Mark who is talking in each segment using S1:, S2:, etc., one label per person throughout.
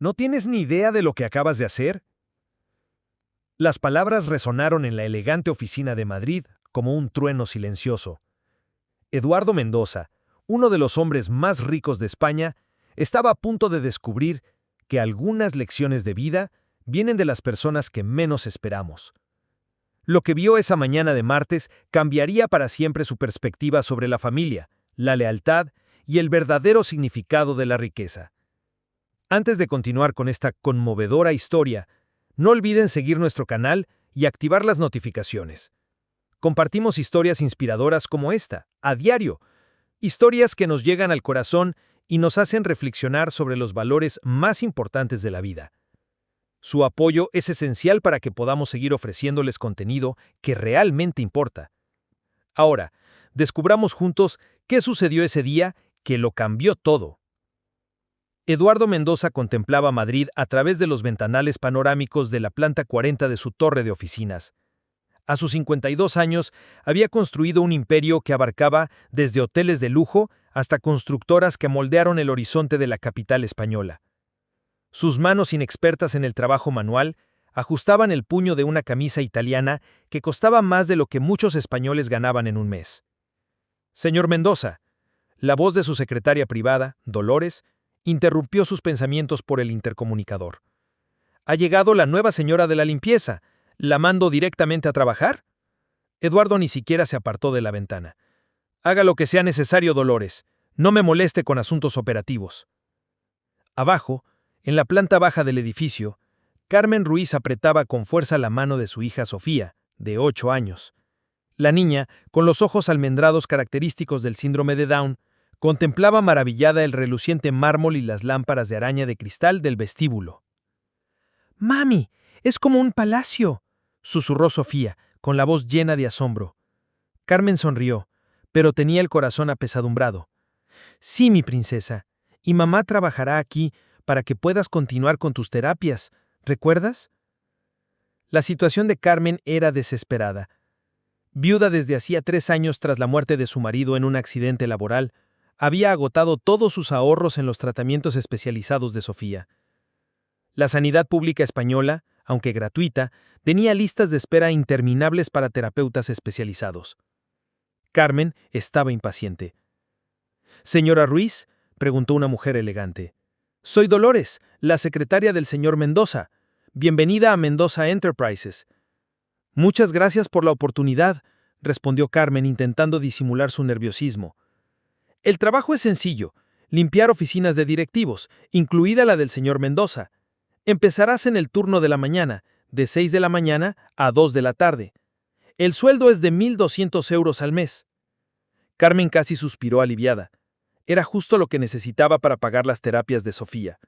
S1: ¿No tienes ni idea de lo que acabas de hacer? Las palabras resonaron en la elegante oficina de Madrid como un trueno silencioso. Eduardo Mendoza, uno de los hombres más ricos de España, estaba a punto de descubrir que algunas lecciones de vida vienen de las personas que menos esperamos. Lo que vio esa mañana de martes cambiaría para siempre su perspectiva sobre la familia, la lealtad y el verdadero significado de la riqueza. Antes de continuar con esta conmovedora historia, no olviden seguir nuestro canal y activar las notificaciones. Compartimos historias inspiradoras como esta, a diario, historias que nos llegan al corazón y nos hacen reflexionar sobre los valores más importantes de la vida. Su apoyo es esencial para que podamos seguir ofreciéndoles contenido que realmente importa. Ahora, descubramos juntos qué sucedió ese día que lo cambió todo. Eduardo Mendoza contemplaba Madrid a través de los ventanales panorámicos de la planta 40 de su torre de oficinas. A sus 52 años, había construido un imperio que abarcaba desde hoteles de lujo hasta constructoras que moldearon el horizonte de la capital española. Sus manos inexpertas en el trabajo manual ajustaban el puño de una camisa italiana que costaba más de lo que muchos españoles ganaban en un mes. «Señor Mendoza», la voz de su secretaria privada, Dolores, interrumpió sus pensamientos por el intercomunicador. «¿Ha llegado la nueva señora de la limpieza? ¿La mando directamente a trabajar?» Eduardo ni siquiera se apartó de la ventana. «Haga lo que sea necesario, Dolores. No me moleste con asuntos operativos». Abajo, en la planta baja del edificio, Carmen Ruiz apretaba con fuerza la mano de su hija Sofía, de 8 años. La niña, con los ojos almendrados característicos del síndrome de Down, contemplaba maravillada el reluciente mármol y las lámparas de araña de cristal del vestíbulo. «¡Mami! ¡Es como un palacio!», susurró Sofía, con la voz llena de asombro. Carmen sonrió, pero tenía el corazón apesadumbrado. «Sí, mi princesa, y mamá trabajará aquí para que puedas continuar con tus terapias, ¿recuerdas?». La situación de Carmen era desesperada. Viuda desde hacía 3 años tras la muerte de su marido en un accidente laboral, había agotado todos sus ahorros en los tratamientos especializados de Sofía. La sanidad pública española, aunque gratuita, tenía listas de espera interminables para terapeutas especializados. Carmen estaba impaciente. «Señora Ruiz», preguntó una mujer elegante. «Soy Dolores, la secretaria del señor Mendoza. Bienvenida a Mendoza Enterprises». «Muchas gracias por la oportunidad», respondió Carmen intentando disimular su nerviosismo. «El trabajo es sencillo, limpiar oficinas de directivos, incluida la del señor Mendoza. Empezarás en el turno de la mañana, de 6 de la mañana a 2 de la tarde. El sueldo es de 1.200 euros al mes». Carmen casi suspiró aliviada. Era justo lo que necesitaba para pagar las terapias de Sofía.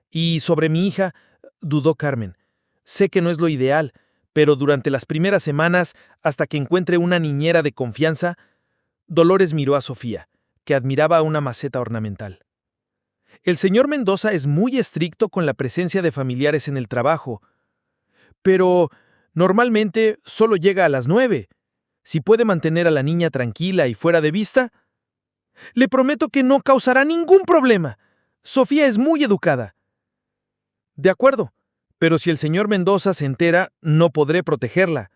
S1: «Y sobre mi hija», dudó Carmen. «Sé que no es lo ideal, pero durante las primeras semanas, hasta que encuentre una niñera de confianza». Dolores miró a Sofía, que admiraba una maceta ornamental. «El señor Mendoza es muy estricto con la presencia de familiares en el trabajo. Pero normalmente solo llega a las 9. Si puede mantener a la niña tranquila y fuera de vista, le prometo que no causará ningún problema. Sofía es muy educada». «De acuerdo, pero si el señor Mendoza se entera, no podré protegerla».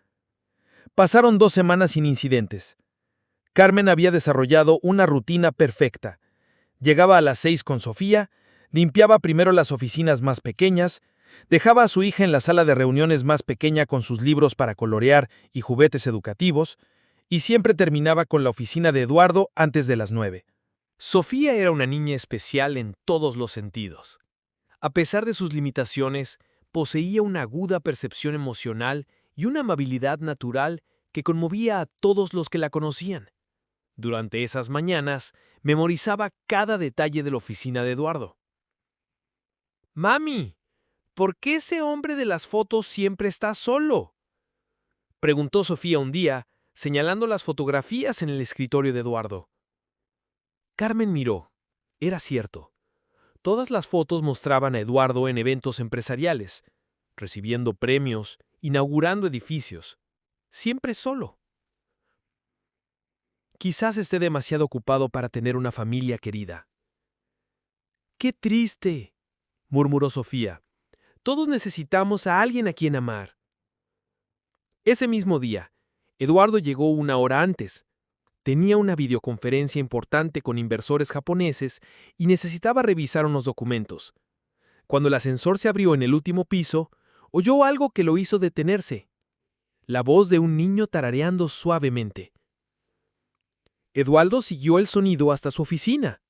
S1: Pasaron 2 semanas sin incidentes. Carmen había desarrollado una rutina perfecta. Llegaba a las 6 con Sofía, limpiaba primero las oficinas más pequeñas, dejaba a su hija en la sala de reuniones más pequeña con sus libros para colorear y juguetes educativos, y siempre terminaba con la oficina de Eduardo antes de las 9. Sofía era una niña especial en todos los sentidos. A pesar de sus limitaciones, poseía una aguda percepción emocional y una amabilidad natural que conmovía a todos los que la conocían. Durante esas mañanas, memorizaba cada detalle de la oficina de Eduardo. «Mami, ¿por qué ese hombre de las fotos siempre está solo?», preguntó Sofía un día, señalando las fotografías en el escritorio de Eduardo. Carmen miró. Era cierto. Todas las fotos mostraban a Eduardo en eventos empresariales, recibiendo premios, inaugurando edificios. Siempre solo. «Quizás esté demasiado ocupado para tener una familia querida». «¡Qué triste!»,
S2: murmuró Sofía. Todos necesitamos a alguien a quien amar. Ese mismo día, Eduardo llegó una hora antes. Tenía una videoconferencia importante con inversores japoneses y necesitaba revisar unos documentos. Cuando el ascensor se abrió en el último piso, oyó algo que lo hizo detenerse. La voz de un niño tarareando suavemente. Eduardo siguió el sonido hasta su oficina.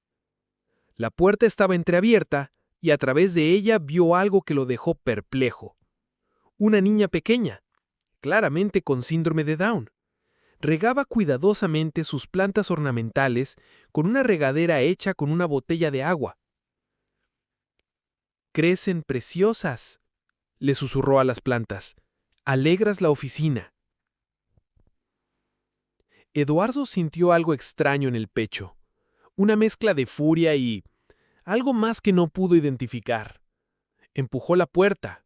S2: La puerta estaba entreabierta y a través de ella vio algo que lo dejó perplejo. Una niña pequeña, claramente con síndrome de Down. Regaba cuidadosamente sus plantas ornamentales con una regadera hecha con una botella de agua. «Crecen preciosas», le susurró a las plantas. «Alegras la oficina». Eduardo sintió algo extraño en el pecho, una mezcla de furia y algo más que no pudo identificar. Empujó la puerta.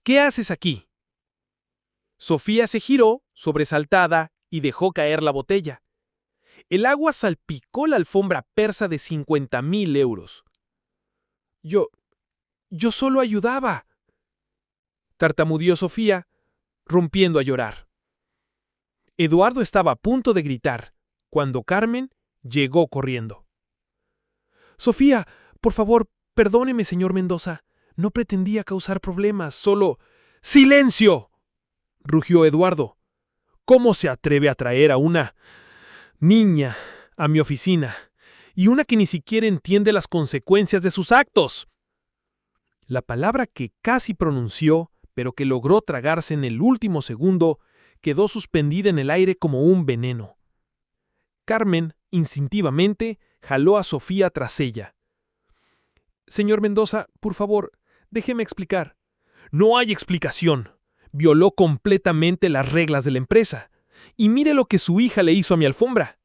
S2: «¿Qué haces aquí?» Sofía se giró, sobresaltada, y dejó caer la botella. El agua salpicó la alfombra persa de 50.000 euros. Yo solo ayudaba», tartamudeó Sofía, rompiendo a llorar. Eduardo estaba a punto de gritar, cuando Carmen llegó corriendo. «Sofía, por favor, perdóneme, señor Mendoza. No pretendía causar problemas, solo... ¡Silencio!», rugió Eduardo. «¿Cómo se atreve a traer a una niña a mi oficina? Y una que ni siquiera entiende las consecuencias de sus actos». La palabra que casi pronunció, pero que logró tragarse en el último segundo, quedó suspendida en el aire como un veneno. Carmen, instintivamente, jaló a Sofía tras ella. «Señor Mendoza, por favor, déjeme explicar». «No hay explicación. Violó completamente las reglas de la empresa. Y mire lo que su hija le hizo a mi alfombra».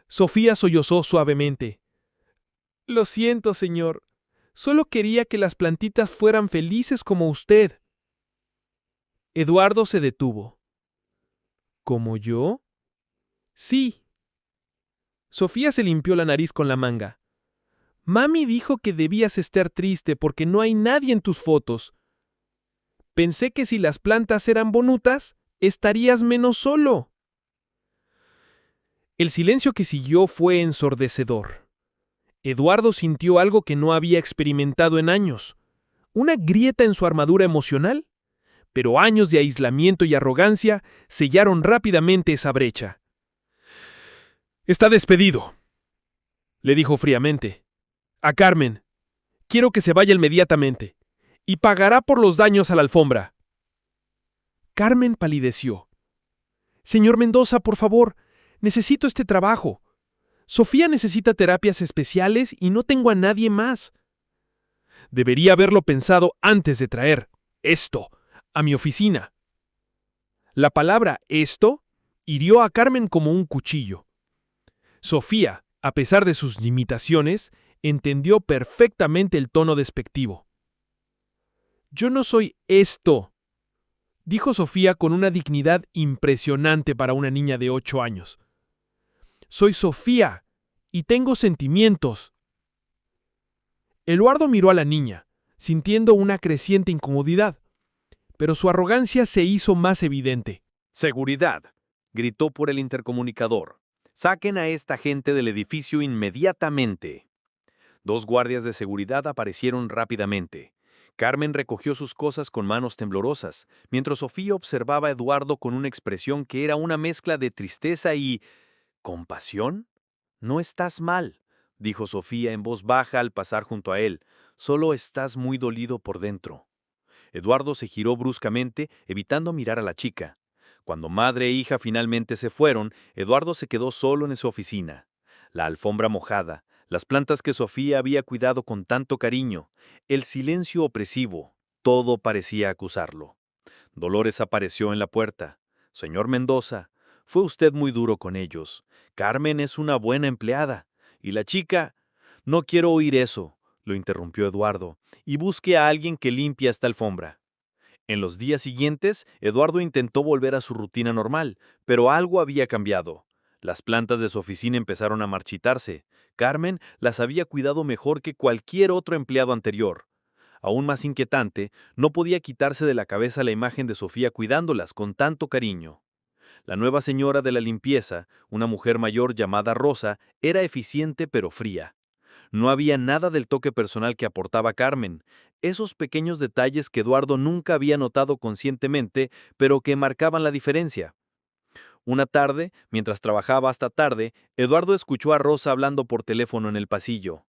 S2: Sofía sollozó suavemente. «Lo siento, señor. Solo quería que las plantitas fueran felices como usted». Eduardo se detuvo. «¿Como yo?» «Sí». Sofía se limpió la nariz con la manga. «Mami dijo que debías estar triste porque no hay nadie en tus fotos. Pensé que si las plantas eran bonitas, estarías menos solo». El silencio que siguió fue ensordecedor. Eduardo sintió algo que no había experimentado en años. Una grieta en su armadura emocional. Pero años de aislamiento y arrogancia sellaron rápidamente esa brecha. «Está despedido», le dijo fríamente. «A Carmen. Quiero que se vaya inmediatamente. Y pagará por los daños a la alfombra». Carmen palideció. «Señor Mendoza, por favor, necesito este trabajo. Sofía necesita terapias especiales y no tengo a nadie más». «Debería haberlo pensado antes de traer esto a mi oficina». La palabra «esto» hirió a Carmen como un cuchillo. Sofía, a pesar de sus limitaciones, entendió perfectamente el tono despectivo. «Yo no soy esto», dijo Sofía con una dignidad impresionante para una niña de 8 años. «Soy Sofía y tengo sentimientos». Eduardo miró a la niña, sintiendo una creciente incomodidad, pero su arrogancia se hizo más evidente.
S3: «Seguridad», gritó por el intercomunicador. «Saquen a esta gente del edificio inmediatamente». 2 guardias de seguridad aparecieron rápidamente. Carmen recogió sus cosas con manos temblorosas, mientras Sofía observaba a Eduardo con una expresión que era una mezcla de tristeza y... ¿compasión? «No estás mal», dijo Sofía en voz baja al pasar junto a él. «Solo estás muy dolido por dentro». Eduardo se giró bruscamente, evitando mirar a la chica. Cuando madre e hija finalmente se fueron, Eduardo se quedó solo en su oficina. La alfombra mojada, las plantas que Sofía había cuidado con tanto cariño, el silencio opresivo, todo parecía acusarlo. Dolores apareció en la puerta. «Señor Mendoza, fue usted muy duro con ellos. Carmen es una buena empleada. Y la chica...» «No quiero oír eso», lo interrumpió Eduardo, «y busque a alguien que limpie esta alfombra». En los días siguientes, Eduardo intentó volver a su rutina normal, pero algo había cambiado. Las plantas de su oficina empezaron a marchitarse. Carmen las había cuidado mejor que cualquier otro empleado anterior. Aún más inquietante, no podía quitarse de la cabeza la imagen de Sofía cuidándolas con tanto cariño. La nueva señora de la limpieza, una mujer mayor llamada Rosa, era eficiente pero fría. No había nada del toque personal que aportaba Carmen, esos pequeños detalles que Eduardo nunca había notado conscientemente, pero que marcaban la diferencia. Una tarde, mientras trabajaba hasta tarde, Eduardo escuchó a Rosa hablando por teléfono en el pasillo.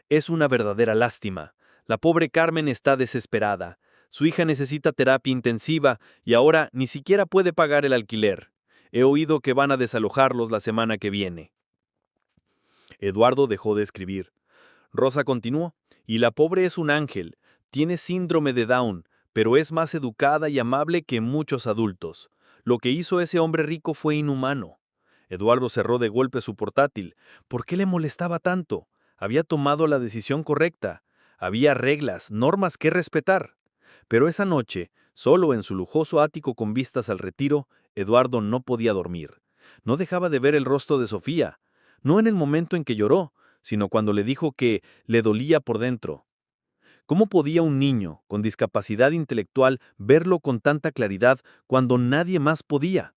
S3: Es una verdadera lástima. La pobre Carmen está desesperada. Su hija necesita terapia intensiva y ahora ni siquiera puede pagar el alquiler. He oído que van a desalojarlos la semana que viene. Eduardo dejó de escribir. Rosa continuó, y la pobre es un ángel. Tiene síndrome de Down, pero es más educada y amable que muchos adultos. Lo que hizo ese hombre rico fue inhumano. Eduardo cerró de golpe su portátil. ¿Por qué le molestaba tanto? Había tomado la decisión correcta. Había reglas, normas que respetar. Pero esa noche, solo en su lujoso ático con vistas al retiro, Eduardo no podía dormir. No dejaba de ver el rostro de Sofía. No en el momento en que lloró, sino cuando le dijo que le dolía por dentro. ¿Cómo podía un niño con discapacidad intelectual verlo con tanta claridad cuando nadie más podía?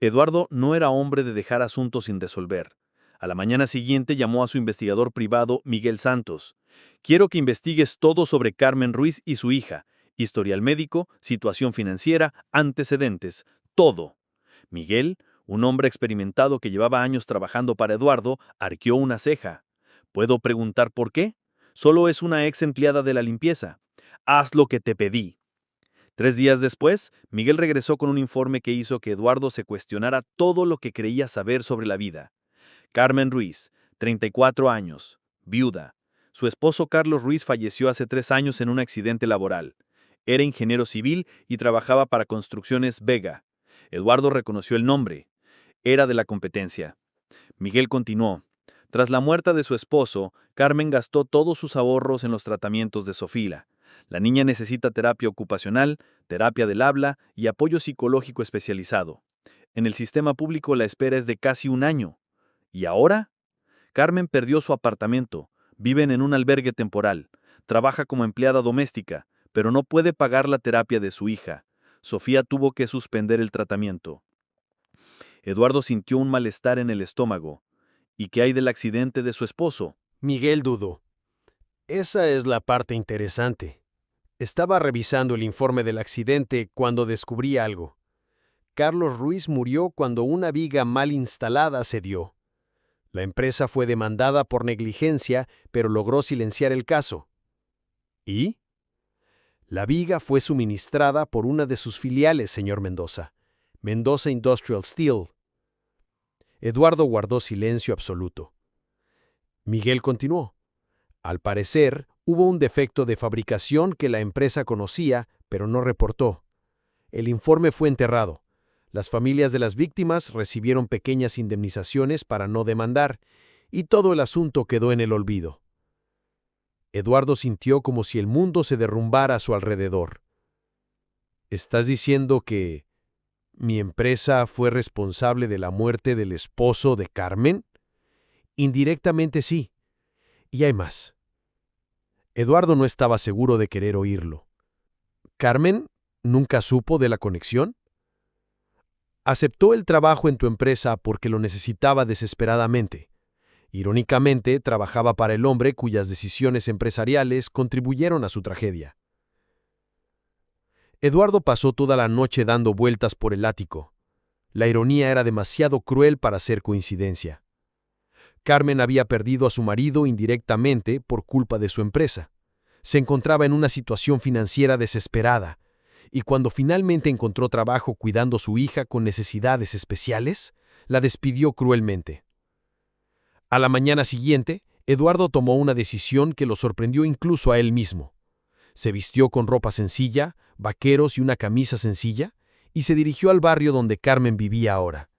S3: Eduardo no era hombre de dejar asuntos sin resolver. A la mañana siguiente llamó a su investigador privado, Miguel Santos. Quiero que investigues todo sobre Carmen Ruiz y su hija. Historial médico, situación financiera, antecedentes, todo. Miguel, un hombre experimentado que llevaba años trabajando para Eduardo, arqueó una ceja. ¿Puedo preguntar por qué? Solo es una ex empleada de la limpieza. Haz lo que te pedí. 3 días después, Miguel regresó con un informe que hizo que Eduardo se cuestionara todo lo que creía saber sobre la vida. Carmen Ruiz, 34 años, viuda. Su esposo Carlos Ruiz falleció hace 3 años en un accidente laboral. Era ingeniero civil y trabajaba para Construcciones Vega. Eduardo reconoció el nombre. Era de la competencia. Miguel continuó. Tras la muerte de su esposo, Carmen gastó todos sus ahorros en los tratamientos de Sofía. La niña necesita terapia ocupacional, terapia del habla y apoyo psicológico especializado. En el sistema público la espera es de casi 1 año. ¿Y ahora? Carmen perdió su apartamento, viven en un albergue temporal, trabaja como empleada doméstica, pero no puede pagar la terapia de su hija. Sofía tuvo que suspender el tratamiento. Eduardo sintió un malestar en el estómago. ¿Y qué hay del accidente de su esposo?
S4: Miguel dudó. Esa es la parte interesante. Estaba revisando el informe del accidente cuando descubrí algo. Carlos Ruiz murió cuando una viga mal instalada cedió. La empresa fue demandada por negligencia, pero logró silenciar el caso. ¿Y? La viga fue suministrada por una de sus filiales, señor Mendoza, Mendoza Industrial Steel. Eduardo guardó silencio absoluto. Miguel continuó. Al parecer, hubo un defecto de fabricación que la empresa conocía, pero no reportó. El informe fue enterrado. Las familias de las víctimas recibieron pequeñas indemnizaciones para no demandar, y todo el asunto quedó en el olvido. Eduardo sintió como si el mundo se derrumbara a su alrededor. ¿Estás diciendo que mi empresa fue responsable de la muerte del esposo de Carmen? Indirectamente sí. Y hay más. Eduardo no estaba seguro de querer oírlo. ¿Carmen nunca supo de la conexión? Aceptó el trabajo en tu empresa porque lo necesitaba desesperadamente. Irónicamente, trabajaba para el hombre cuyas decisiones empresariales contribuyeron a su tragedia. Eduardo pasó toda la noche dando vueltas por el ático. La ironía era demasiado cruel para ser coincidencia. Carmen había perdido a su marido indirectamente por culpa de su empresa. Se encontraba en una situación financiera desesperada, y cuando finalmente encontró trabajo cuidando a su hija con necesidades especiales, la despidió cruelmente. A la mañana siguiente, Eduardo tomó una decisión que lo sorprendió incluso a él mismo. Se vistió con ropa sencilla, vaqueros y una camisa sencilla, y se dirigió al barrio donde Carmen vivía ahora.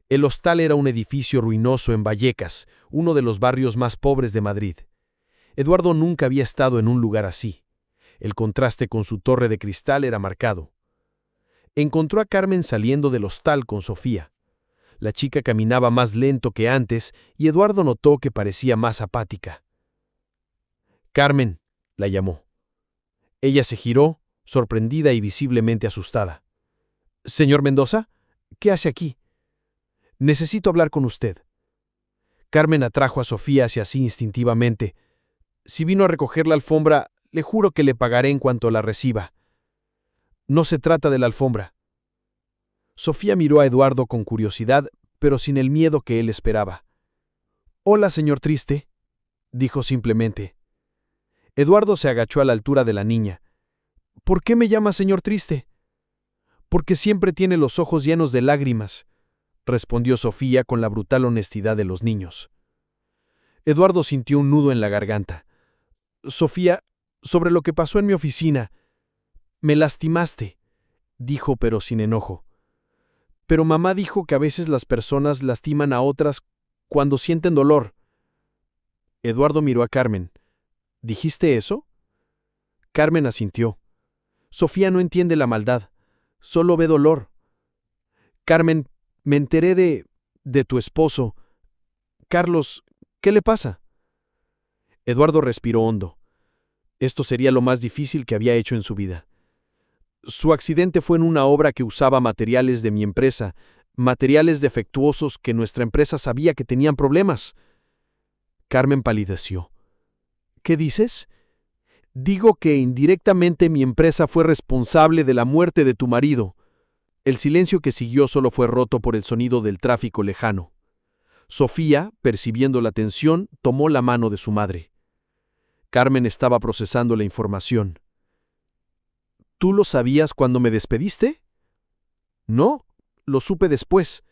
S4: El hostal era un edificio ruinoso en Vallecas, uno de los barrios más pobres de Madrid. Eduardo nunca había estado en un lugar así. El contraste con su torre de cristal era marcado. Encontró a Carmen saliendo del hostal con Sofía. La chica caminaba más lento que antes y Eduardo notó que parecía más apática. «Carmen», la llamó. Ella se giró, sorprendida y visiblemente asustada. «Señor Mendoza, ¿qué hace aquí? Necesito hablar con usted». Carmen atrajo a Sofía hacia sí instintivamente. «Si vino a recoger la alfombra, le juro que le pagaré en cuanto la reciba». «No se trata de la alfombra». Sofía miró a Eduardo con curiosidad, pero sin el miedo que él esperaba. «Hola, señor Triste», dijo simplemente. Eduardo se agachó a la altura de la niña. «¿Por qué me llama señor Triste?» «Porque siempre tiene los ojos llenos de lágrimas», respondió Sofía con la brutal honestidad de los niños. Eduardo sintió un nudo en la garganta. «Sofía, sobre lo que pasó en mi oficina. Me lastimaste», dijo pero sin enojo. «Pero mamá dijo que a veces las personas lastiman a otras cuando sienten dolor». Eduardo miró a Carmen. «¿Dijiste eso?» Carmen asintió. «Sofía no entiende la maldad, solo ve dolor». «Carmen, me enteré de tu esposo. Carlos, ¿qué le pasa?» Eduardo respiró hondo. Esto sería lo más difícil que había hecho en su vida. «Su accidente fue en una obra que usaba materiales de mi empresa, materiales defectuosos que nuestra empresa sabía que tenían problemas». Carmen palideció. «¿Qué dices?» «Digo que indirectamente mi empresa fue responsable de la muerte de tu marido». El silencio que siguió solo fue roto por el sonido del tráfico lejano. Sofía, percibiendo la tensión, tomó la mano de su madre. Carmen estaba procesando la información. «¿Tú lo sabías cuando me despediste?» «No, lo supe después».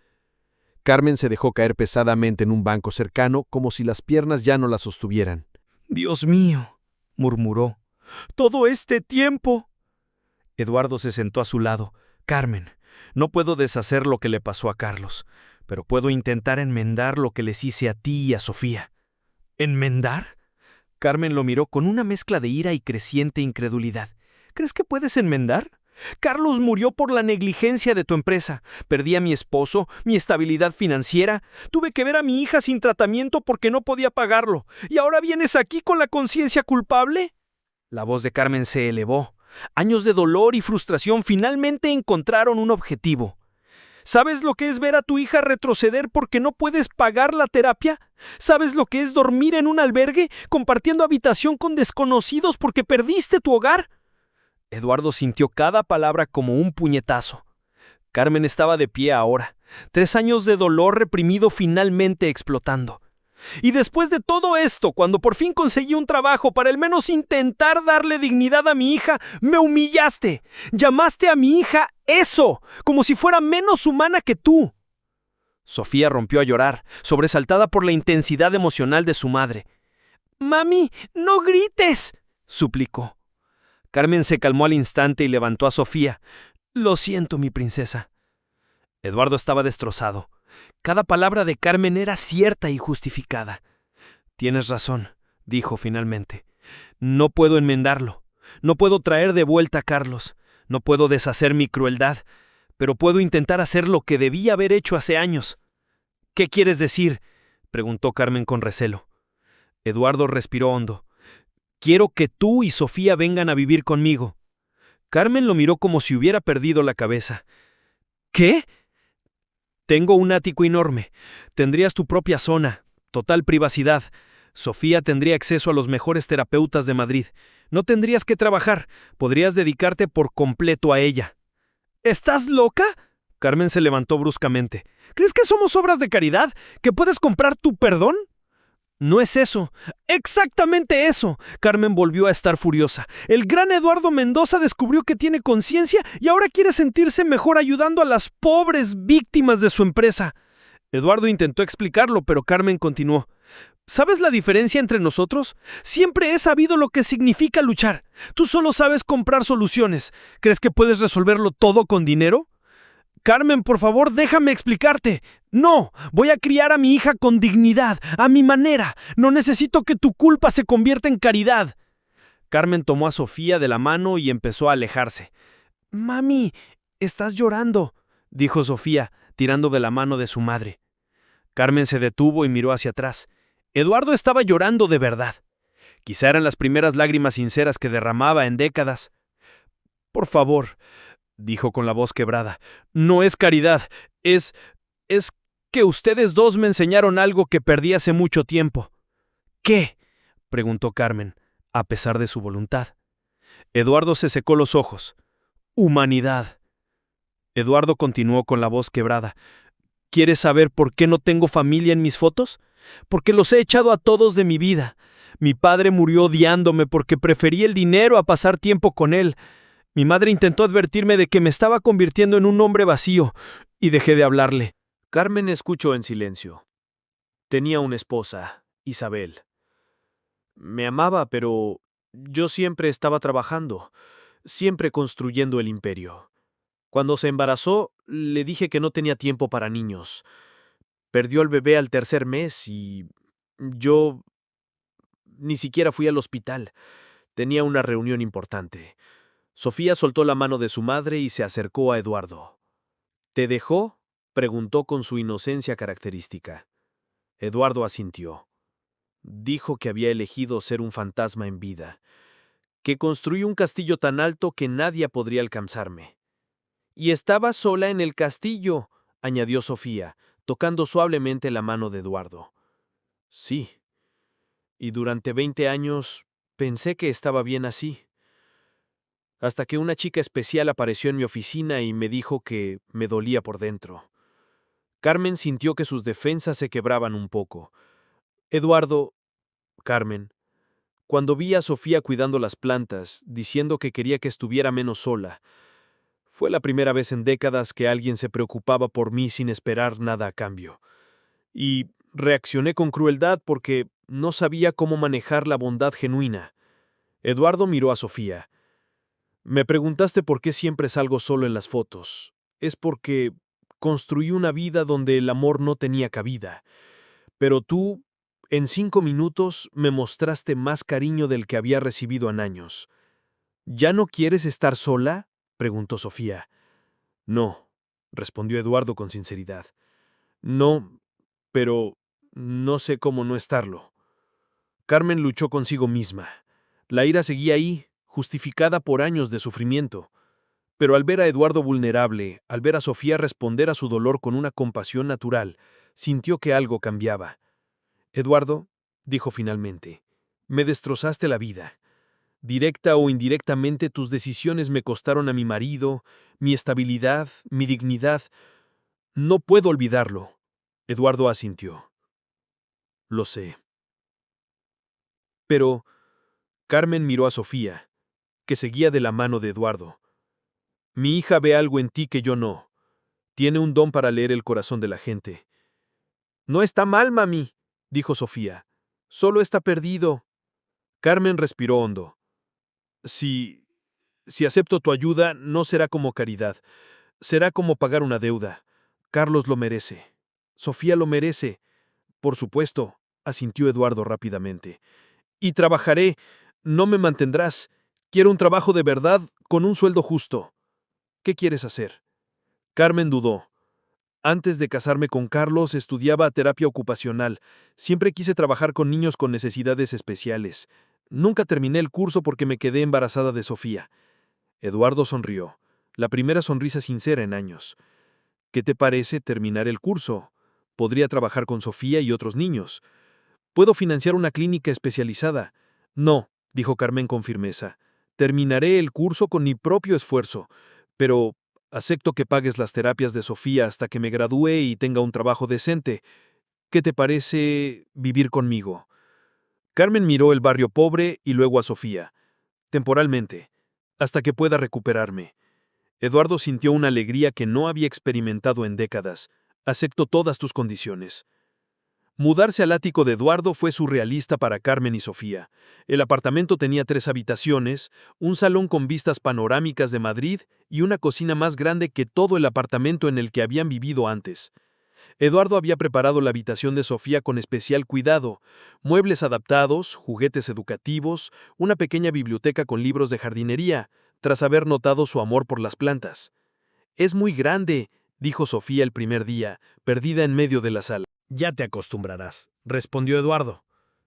S4: Carmen se dejó caer pesadamente en un banco cercano, como si las piernas ya no la sostuvieran.
S1: «Dios mío», murmuró. «¡Todo este tiempo!». Eduardo se sentó a su lado. «Carmen, no puedo deshacer lo que le pasó a Carlos, pero puedo intentar enmendar lo que les hice a ti y a Sofía». ¿Enmendar? Carmen lo miró con una mezcla de ira y creciente incredulidad. ¿Crees que puedes enmendar? Carlos murió por la negligencia de tu empresa. Perdí a mi esposo, mi estabilidad financiera. Tuve que ver a mi hija sin tratamiento porque no podía pagarlo. ¿Y ahora vienes aquí con la conciencia culpable? La voz de Carmen se elevó. Años de dolor y frustración finalmente encontraron un objetivo. ¿Sabes lo que es ver a tu hija retroceder porque no puedes pagar la terapia? ¿Sabes lo que es dormir en un albergue, compartiendo habitación con desconocidos porque perdiste tu hogar? Eduardo sintió cada palabra como un puñetazo. Carmen estaba de pie ahora, 3 años de dolor reprimido finalmente explotando. Y después de todo esto, cuando por fin conseguí un trabajo para al menos intentar darle dignidad a mi hija, me humillaste. Llamaste a mi hija eso, como si fuera menos humana que tú. Sofía rompió a llorar, sobresaltada por la intensidad emocional de su madre. «Mami, no grites», suplicó. Carmen se calmó al instante y levantó a Sofía. «Lo siento, mi princesa». Eduardo estaba destrozado. Cada palabra de Carmen era cierta y justificada. «Tienes razón», dijo finalmente. «No puedo enmendarlo. No puedo traer de vuelta a Carlos. No puedo deshacer mi crueldad. Pero puedo intentar hacer lo que debí haber hecho hace años». «¿Qué quieres decir?», preguntó Carmen con recelo. Eduardo respiró hondo. «Quiero que tú y Sofía vengan a vivir conmigo». Carmen lo miró como si hubiera perdido la cabeza. «¿Qué?». «Tengo un ático enorme. Tendrías tu propia zona, total privacidad. Sofía tendría acceso a los mejores terapeutas de Madrid. No tendrías que trabajar, podrías dedicarte por completo a ella». «¿Estás loca?». Carmen se levantó bruscamente. «¿Crees que somos obras de caridad? ¿Que puedes comprar tu perdón?». «No es eso». «Exactamente eso». Carmen volvió a estar furiosa. «El gran Eduardo Mendoza descubrió que tiene conciencia y ahora quiere sentirse mejor ayudando a las pobres víctimas de su empresa». Eduardo intentó explicarlo, pero Carmen continuó. ¿Sabes la diferencia entre nosotros? Siempre he sabido lo que significa luchar. Tú solo sabes comprar soluciones. ¿Crees que puedes resolverlo todo con dinero? Carmen, por favor, déjame explicarte. No, voy a criar a mi hija con dignidad, a mi manera. No necesito que tu culpa se convierta en caridad. Carmen tomó a Sofía de la mano y empezó a alejarse. Mami, estás llorando, dijo Sofía,
S5: tirando de la mano de su madre. Carmen se detuvo y miró hacia atrás. Eduardo estaba llorando de verdad. Quizá eran las primeras lágrimas sinceras que derramaba en décadas. «Por favor», dijo con la voz quebrada, «no es caridad, es que ustedes dos me enseñaron algo que perdí hace mucho tiempo». «¿Qué?», preguntó Carmen, a pesar de su voluntad. Eduardo se secó los ojos. «Humanidad». Eduardo continuó con la voz quebrada. «¿Quieres saber por qué no tengo familia en mis fotos? Porque los he echado a todos de mi vida. Mi padre murió odiándome porque preferí el dinero a pasar tiempo con él. Mi madre intentó advertirme de que me estaba convirtiendo en un hombre vacío, y dejé de hablarle».
S1: Carmen escuchó en silencio. Tenía una esposa, Isabel. Me amaba, pero yo siempre estaba trabajando, siempre construyendo el imperio. Cuando se embarazó, le dije que no tenía tiempo para niños. Perdió al bebé al tercer mes y yo ni siquiera fui al hospital. Tenía una reunión importante. Sofía soltó la mano de su madre y se acercó a Eduardo. ¿Te dejó?, preguntó con su inocencia característica. Eduardo asintió. Dijo que había elegido ser un fantasma en vida, que construí un castillo tan alto que nadie podría alcanzarme. Y estaba sola en el castillo, añadió Sofía, tocando suavemente la mano de Eduardo. Sí. Y durante 20 años pensé que estaba bien así. Hasta que una chica especial apareció en mi oficina y me dijo que me dolía por dentro. Carmen sintió que sus defensas se quebraban un poco. Eduardo, Carmen, cuando vi a Sofía cuidando las plantas, diciendo que quería que estuviera menos sola, fue la primera vez en décadas que alguien se preocupaba por mí sin esperar nada a cambio. Y reaccioné con crueldad porque no sabía cómo manejar la bondad genuina. Eduardo miró a Sofía. Me preguntaste por qué siempre salgo solo en las fotos. Es porque construí una vida donde el amor no tenía cabida. Pero tú, en 5 minutos, me mostraste más cariño del que había recibido en años. ¿Ya no quieres estar sola?, preguntó Sofía. No, respondió Eduardo con sinceridad. No, pero no sé cómo no estarlo. Carmen luchó consigo misma. La ira seguía ahí, justificada por años de sufrimiento. Pero al ver a Eduardo vulnerable, al ver a Sofía responder a su dolor con una compasión natural, sintió que algo cambiaba. Eduardo, dijo finalmente, me destrozaste la vida. Directa o indirectamente tus decisiones me costaron a mi marido, mi estabilidad, mi dignidad. No puedo olvidarlo. Eduardo asintió. Lo sé. Pero Carmen miró a Sofía, que seguía de la mano de Eduardo. Mi hija ve algo en ti que yo no. Tiene un don para leer el corazón de la gente. No está mal, mami, dijo Sofía. Solo está perdido. Carmen respiró hondo. Si acepto tu ayuda, no será como caridad. Será como pagar una deuda. Carlos lo merece. Sofía lo merece. Por supuesto, asintió Eduardo rápidamente. Y trabajaré. No me mantendrás. Quiero un trabajo de verdad con un sueldo justo. ¿Qué quieres hacer? Carmen dudó. Antes de casarme con Carlos, estudiaba terapia ocupacional. Siempre quise trabajar con niños con necesidades especiales. Nunca terminé el curso porque me quedé embarazada de Sofía. Eduardo sonrió, la primera sonrisa sincera en años. ¿Qué te parece terminar el curso? Podría trabajar con Sofía y otros niños. Puedo financiar una clínica especializada. No, dijo Carmen con firmeza. Terminaré el curso con mi propio esfuerzo, pero acepto que pagues las terapias de Sofía hasta que me gradúe y tenga un trabajo decente. ¿Qué te parece vivir conmigo? Carmen miró el barrio pobre y luego a Sofía. Temporalmente, hasta que pueda recuperarme. Eduardo sintió una alegría que no había experimentado en décadas. Acepto todas tus condiciones. Mudarse al ático de Eduardo fue surrealista para Carmen y Sofía. El apartamento tenía 3 habitaciones, un salón con vistas panorámicas de Madrid y una cocina más grande que todo el apartamento en el que habían vivido antes. Eduardo había preparado la habitación de Sofía con especial cuidado, muebles adaptados, juguetes educativos, una pequeña biblioteca con libros de jardinería, tras haber notado su amor por las plantas. «Es muy grande»,
S2: dijo Sofía el primer día, perdida en medio de la sala.
S5: Ya te acostumbrarás, respondió Eduardo,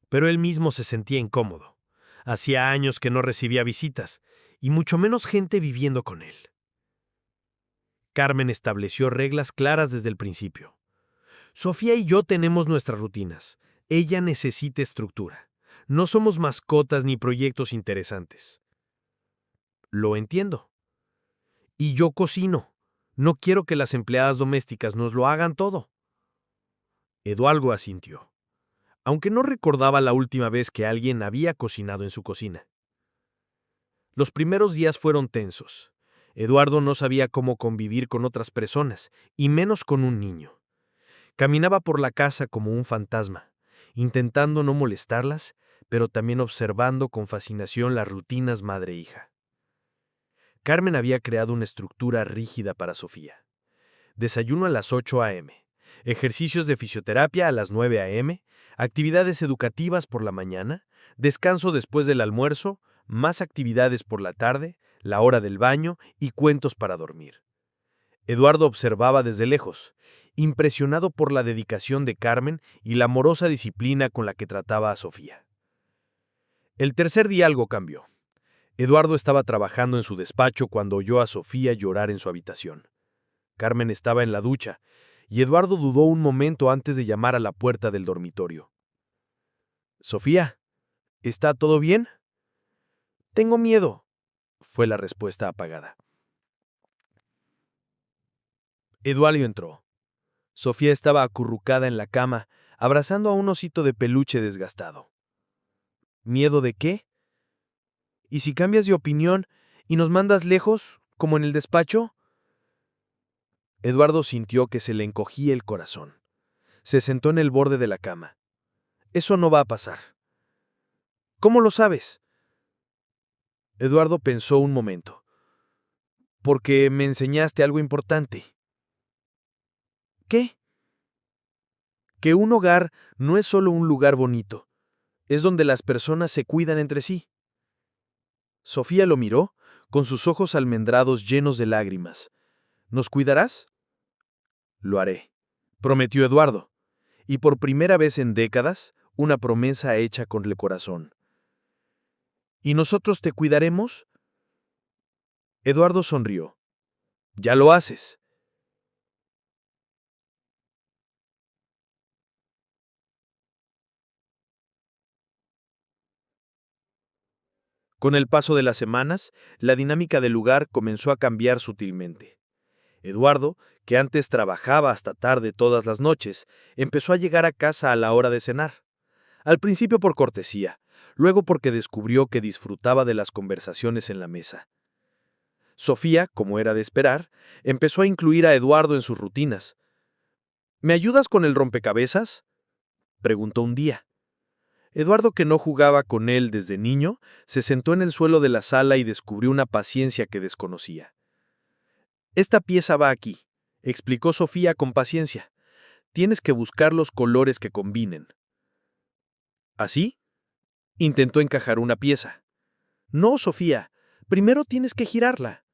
S5: pero él mismo se sentía incómodo. Hacía años que no recibía visitas, y mucho menos gente viviendo con él. Carmen estableció reglas claras desde el principio. Sofía y yo tenemos nuestras rutinas. Ella necesita estructura. No somos mascotas ni proyectos interesantes. Lo entiendo. Y yo cocino. No quiero que las empleadas domésticas nos lo hagan todo. Eduardo asintió, aunque no recordaba la última vez que alguien había cocinado en su cocina. Los primeros días fueron tensos. Eduardo no sabía cómo convivir con otras personas, y menos con un niño. Caminaba por la casa como un fantasma, intentando no molestarlas, pero también observando con fascinación las rutinas madre-hija. Carmen había creado una estructura rígida para Sofía. Desayuno a las 8 a.m., ejercicios de fisioterapia a las 9 a.m., actividades educativas por la mañana, descanso después del almuerzo, más actividades por la tarde, la hora del baño y cuentos para dormir. Eduardo observaba desde lejos, impresionado por la dedicación de Carmen y la amorosa disciplina con la que trataba a Sofía. El tercer día algo cambió. Eduardo estaba trabajando en su despacho cuando oyó a Sofía llorar en su habitación. Carmen estaba en la ducha, y Eduardo dudó un momento antes de llamar a la puerta del dormitorio. «Sofía, ¿está todo bien?» «Tengo miedo», fue la respuesta apagada. Eduardo entró. Sofía estaba acurrucada en la cama, abrazando a un osito de peluche desgastado. ¿Miedo de qué? ¿Y si cambias de opinión y nos mandas lejos, como en el despacho? Eduardo sintió que se le encogía el corazón. Se sentó en el borde de la cama. Eso no va a pasar. ¿Cómo lo sabes? Eduardo pensó un momento. Porque me enseñaste algo importante. ¿Qué? Que un hogar no es solo un lugar bonito, es donde las personas se cuidan entre sí. Sofía lo miró, con sus ojos almendrados llenos de lágrimas. ¿Nos cuidarás? Lo haré, prometió Eduardo, y por primera vez en décadas, una promesa hecha con el corazón. ¿Y nosotros te cuidaremos? Eduardo sonrió. Ya lo haces. Con el paso de las semanas, la dinámica del lugar comenzó a cambiar sutilmente. Eduardo, que antes trabajaba hasta tarde todas las noches, empezó a llegar a casa a la hora de cenar. Al principio por cortesía, luego porque descubrió que disfrutaba de las conversaciones en la mesa. Sofía, como era de esperar, empezó a incluir a Eduardo en sus rutinas. ¿Me ayudas con el rompecabezas?, preguntó un día. Eduardo, que no jugaba con él desde niño, se sentó en el suelo de la sala y descubrió una paciencia que desconocía. Esta pieza va aquí, explicó Sofía con paciencia. Tienes que buscar los colores que combinen. ¿Así? Intentó encajar una pieza. No, Sofía, primero tienes que girarla.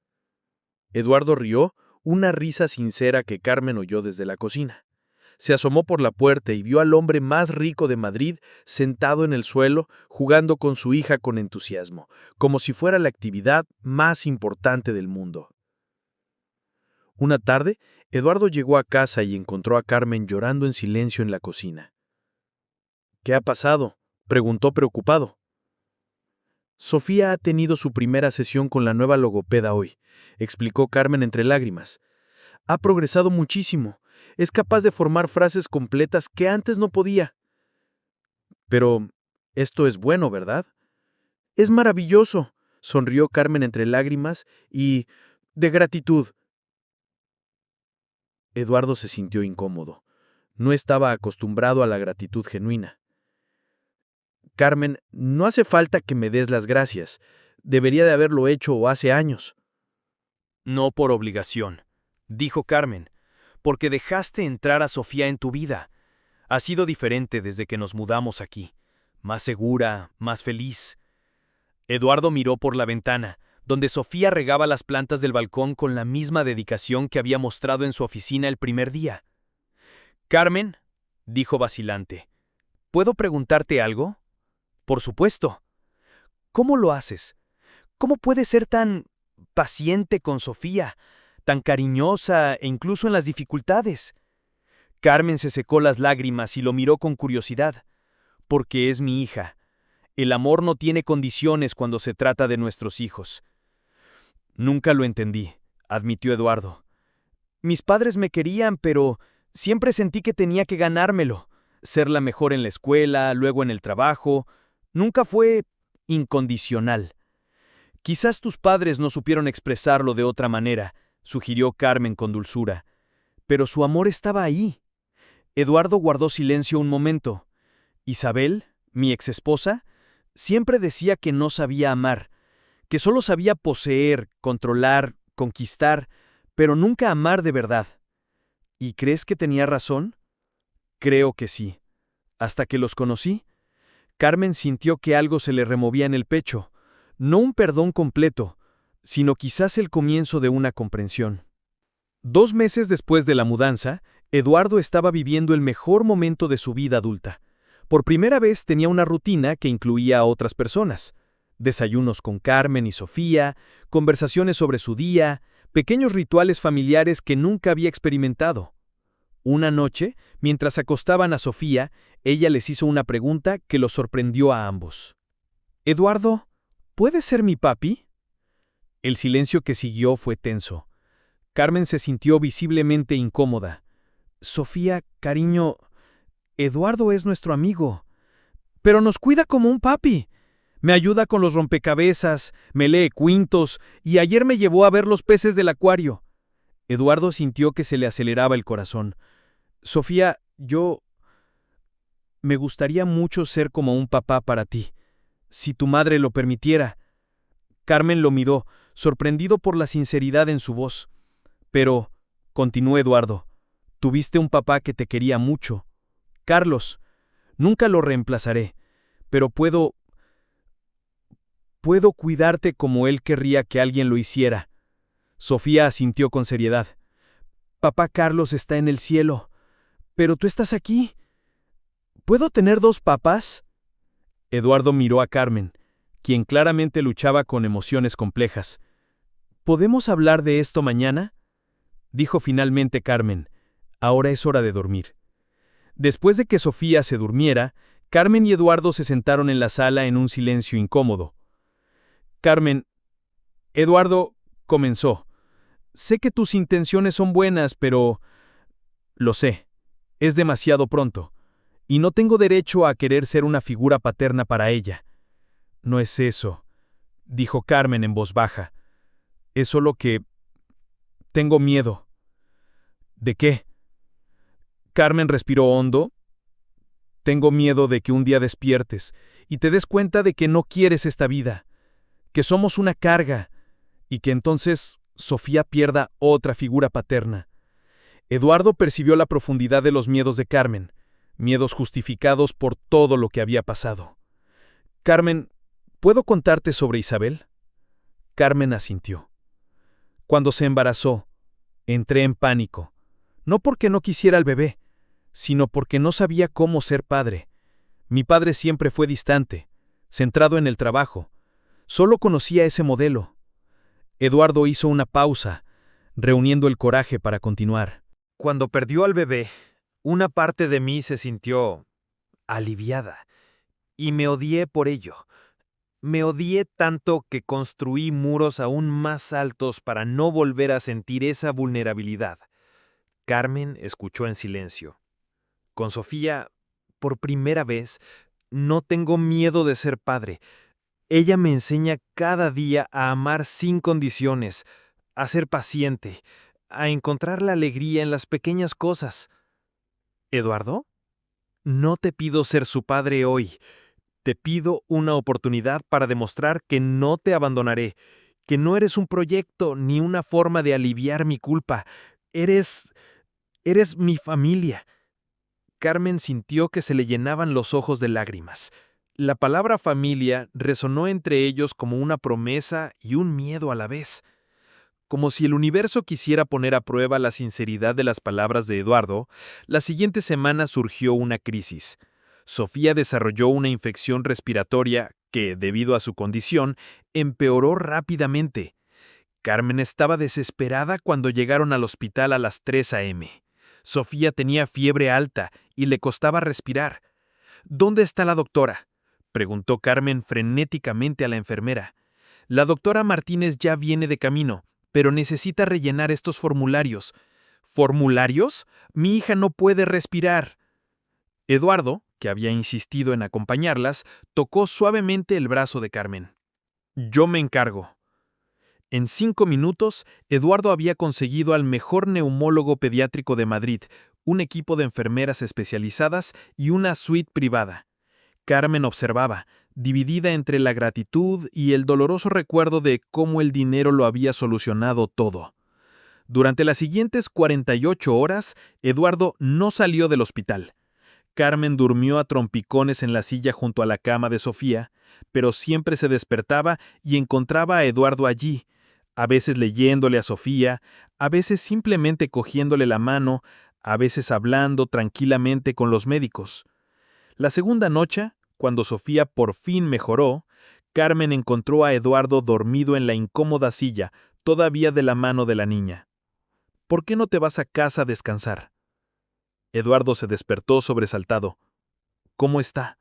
S5: Eduardo rió, una risa sincera que Carmen oyó desde la cocina. Se asomó por la puerta y vio al hombre más rico de Madrid sentado en el suelo, jugando con su hija con entusiasmo, como si fuera la actividad más importante del mundo. Una tarde, Eduardo llegó a casa y encontró a Carmen llorando en silencio en la cocina. ¿Qué ha pasado?, preguntó preocupado. Sofía ha tenido su primera sesión con la nueva logopeda hoy, explicó Carmen entre lágrimas. Ha progresado muchísimo. Es capaz de formar frases completas que antes no podía. Pero esto es bueno, ¿verdad? Es maravilloso, sonrió Carmen entre lágrimas y de gratitud. Eduardo se sintió incómodo. No estaba acostumbrado a la gratitud genuina. Carmen, no hace falta que me des las gracias. Debería de haberlo hecho hace años. No por obligación, dijo Carmen, porque dejaste entrar a Sofía en tu vida. Ha sido diferente desde que nos mudamos aquí. Más segura, más feliz. Eduardo miró por la ventana, donde Sofía regaba las plantas del balcón con la misma dedicación que había mostrado en su oficina el primer día. «Carmen», dijo vacilante, «¿puedo preguntarte algo?» «Por supuesto». «¿Cómo lo haces? ¿Cómo puedes ser tan paciente con Sofía, tan cariñosa e incluso en las dificultades?» Carmen se secó las lágrimas y lo miró con curiosidad. «Porque es mi hija. El amor no tiene condiciones cuando se trata de nuestros hijos». «Nunca lo entendí», admitió Eduardo. «Mis padres me querían, pero siempre sentí que tenía que ganármelo. Ser la mejor en la escuela, luego en el trabajo. Nunca fue incondicional». «Quizás tus padres no supieron expresarlo de otra manera», sugirió Carmen con dulzura. «Pero su amor estaba ahí». Eduardo guardó silencio un momento. «Isabel, mi exesposa, siempre decía que no sabía amar, que solo sabía poseer, controlar, conquistar, pero nunca amar de verdad. ¿Y crees que tenía razón?» «Creo que sí. Hasta que los conocí». Carmen sintió que algo se le removía en el pecho, no un perdón completo, sino quizás el comienzo de una comprensión. 2 meses después de la mudanza, Eduardo estaba viviendo el mejor momento de su vida adulta. Por primera vez tenía una rutina que incluía a otras personas. Desayunos con Carmen y Sofía, conversaciones sobre su día, pequeños rituales familiares que nunca había experimentado. Una noche, mientras acostaban a Sofía, ella les hizo una pregunta que los sorprendió a ambos. «Eduardo, ¿puedes ser mi papi?» El silencio que siguió fue tenso. Carmen se sintió visiblemente incómoda. «Sofía, cariño, Eduardo es nuestro amigo. Pero nos cuida como un papi. Me ayuda con los rompecabezas, me lee cuentos y ayer me llevó a ver los peces del acuario». Eduardo sintió que se le aceleraba el corazón. «Sofía, me gustaría mucho ser como un papá para ti, si tu madre lo permitiera». Carmen lo miró, sorprendido por la sinceridad en su voz. «Pero», continuó Eduardo, «tuviste un papá que te quería mucho. Carlos, nunca lo reemplazaré, pero puedo cuidarte como él querría que alguien lo hiciera». Sofía asintió con seriedad. «Papá Carlos está en el cielo, pero tú estás aquí. ¿Puedo tener 2 papás?» Eduardo miró a Carmen, quien claramente luchaba con emociones complejas. «¿Podemos hablar de esto mañana?», dijo finalmente Carmen. «Ahora es hora de dormir». Después de que Sofía se durmiera, Carmen y Eduardo se sentaron en la sala en un silencio incómodo. «Carmen, Eduardo», comenzó, «sé que tus intenciones son buenas, pero…» «Lo sé, es demasiado pronto, y no tengo derecho a querer ser una figura paterna para ella». «No es eso», dijo Carmen en voz baja. «Es solo que… tengo miedo». «¿De qué?». Carmen respiró hondo. «Tengo miedo de que un día despiertes y te des cuenta de que no quieres esta vida, que somos una carga, y que entonces Sofía pierda otra figura paterna». Eduardo percibió la profundidad de los miedos de Carmen, miedos justificados por todo lo que había pasado. «Carmen, ¿puedo contarte sobre Isabel?». Carmen asintió. «Cuando se embarazó, entré en pánico, no porque no quisiera al bebé, sino porque no sabía cómo ser padre. Mi padre siempre fue distante, centrado en el trabajo. Solo conocía ese modelo». Eduardo hizo una pausa, reuniendo el coraje para continuar.
S1: Cuando perdió al bebé, una parte de mí se sintió aliviada, y me odié por ello. Me odié tanto que construí muros aún más altos para no volver a sentir esa vulnerabilidad. Carmen escuchó en silencio. Con Sofía, por primera vez, no tengo miedo de ser padre. Ella me enseña cada día a amar sin condiciones, a ser paciente, a encontrar la alegría en las pequeñas cosas. ¿Eduardo? No te pido ser su padre hoy. Te pido una oportunidad para demostrar que no te abandonaré, que no eres un proyecto ni una forma de aliviar mi culpa. Eres mi familia». Carmen sintió que se le llenaban los ojos de lágrimas.
S5: La palabra familia resonó entre ellos como una promesa y un miedo a la vez. Como si el universo quisiera poner a prueba la sinceridad de las palabras de Eduardo, la siguiente semana surgió una crisis. Sofía desarrolló una infección respiratoria que, debido a su condición, empeoró rápidamente. Carmen estaba desesperada cuando llegaron al hospital a las 3 a.m. Sofía tenía fiebre alta y le costaba respirar. ¿Dónde está la doctora?, preguntó Carmen frenéticamente a la enfermera. La doctora Martínez ya viene de camino, pero necesita rellenar estos formularios. ¿Formularios? Mi hija no puede respirar. Eduardo, que había insistido en acompañarlas, tocó suavemente el brazo de Carmen. Yo me encargo. En 5 minutos, Eduardo había conseguido al mejor neumólogo pediátrico de Madrid, un equipo de enfermeras especializadas y una suite privada. Carmen observaba, dividida entre la gratitud y el doloroso recuerdo de cómo el dinero lo había solucionado todo. Durante las siguientes 48 horas, Eduardo no salió del hospital. Carmen durmió a trompicones en la silla junto a la cama de Sofía, pero siempre se despertaba y encontraba a Eduardo allí, a veces leyéndole a Sofía, a veces simplemente cogiéndole la mano, a veces hablando tranquilamente con los médicos. La segunda noche, cuando Sofía por fin mejoró, Carmen encontró a Eduardo dormido en la incómoda silla, todavía de la mano de la niña. ¿Por qué no te vas a casa a descansar? Eduardo se despertó sobresaltado. ¿Cómo está?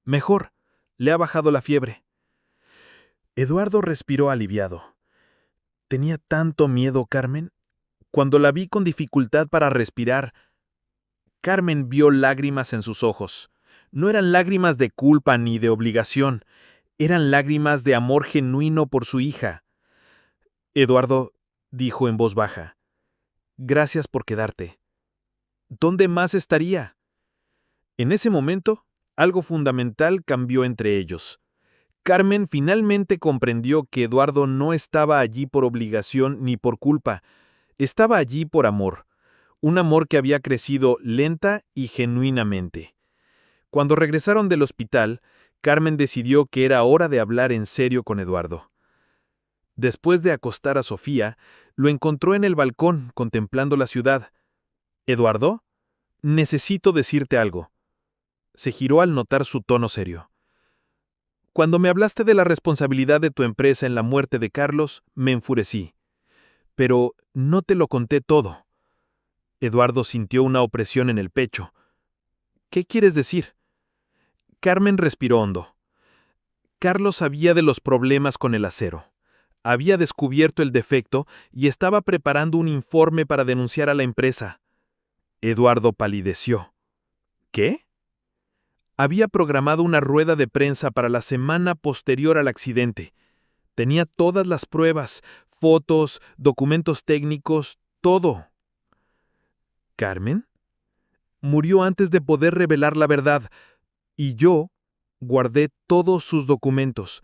S5: Mejor. Le ha bajado la fiebre. Eduardo respiró aliviado. Tenía tanto miedo, Carmen. Cuando la vi con dificultad para respirar, Carmen vio lágrimas en sus ojos. No eran lágrimas de culpa ni de obligación, eran lágrimas de amor genuino por su hija. Eduardo dijo en voz baja, gracias por quedarte. ¿Dónde más estaría? En ese momento, algo fundamental cambió entre ellos. Carmen finalmente comprendió que Eduardo no estaba allí por obligación ni por culpa, estaba allí por amor, un amor que había crecido lenta y genuinamente. Cuando regresaron del hospital, Carmen decidió que era hora de hablar en serio con Eduardo. Después de acostar a Sofía, lo encontró en el balcón contemplando la ciudad. «Eduardo, necesito decirte algo». Se giró al notar su tono serio. Cuando me hablaste de la responsabilidad de tu empresa en la muerte de Carlos, me enfurecí. Pero no te lo conté todo. Eduardo sintió una opresión en el pecho. ¿Qué quieres decir? Carmen respiró hondo. Carlos sabía de los problemas con el acero. Había descubierto el defecto y estaba preparando un informe para denunciar a la empresa. Eduardo palideció. ¿Qué? Había programado una rueda de prensa para la semana posterior al accidente. Tenía todas las pruebas, fotos, documentos técnicos, todo. ¿Carmen? Murió antes de poder revelar la verdad, y yo guardé todos sus documentos.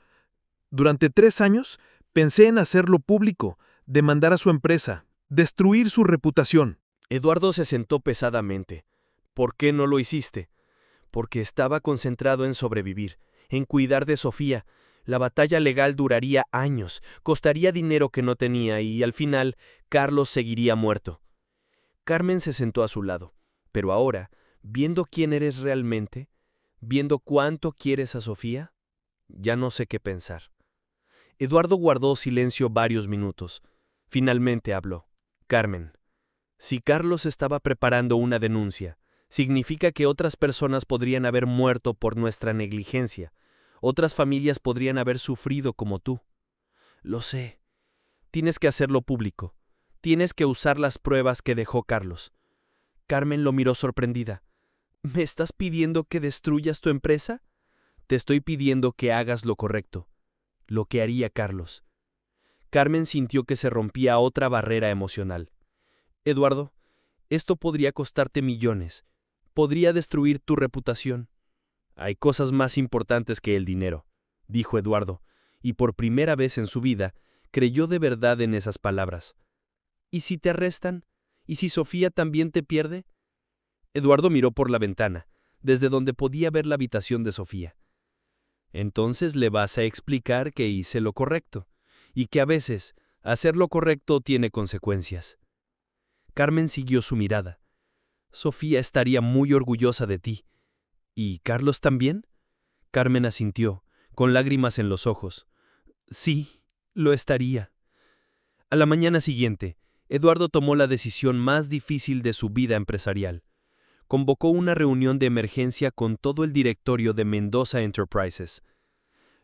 S5: Durante 3 años pensé en hacerlo público, demandar a su empresa, destruir su reputación.
S4: Eduardo se sentó pesadamente. ¿Por qué no lo hiciste? Porque estaba concentrado en sobrevivir, en cuidar de Sofía. La batalla legal duraría años, costaría dinero que no tenía y, al final, Carlos seguiría muerto. Carmen se sentó a su lado, pero ahora, viendo quién eres realmente, viendo cuánto quieres a Sofía, ya no sé qué pensar. Eduardo guardó silencio varios minutos. Finalmente habló. Carmen, si Carlos estaba preparando una denuncia, significa que otras personas podrían haber muerto por nuestra negligencia. Otras familias podrían haber sufrido como tú. Lo sé. Tienes que hacerlo público. Tienes que usar las pruebas que dejó Carlos. Carmen lo miró sorprendida. ¿Me estás pidiendo que destruyas tu empresa? Te estoy pidiendo que hagas lo correcto, lo que haría Carlos. Carmen sintió que se rompía otra barrera emocional. Eduardo, esto podría costarte millones. Podría destruir tu reputación. Hay cosas más importantes que el dinero, dijo Eduardo, y por primera vez en su vida creyó de verdad en esas palabras. ¿Y si te arrestan? ¿Y si Sofía también te pierde? Eduardo miró por la ventana, desde donde podía ver la habitación de Sofía.
S5: Entonces le vas a explicar que hice lo correcto, y que a veces hacer lo correcto tiene consecuencias. Carmen siguió su mirada. Sofía estaría muy orgullosa de ti. ¿Y Carlos también? Carmen asintió, con lágrimas en los ojos. Sí, lo estaría. A la mañana siguiente, Eduardo tomó la decisión más difícil de su vida empresarial. Convocó una reunión de emergencia con todo el directorio de Mendoza Enterprises.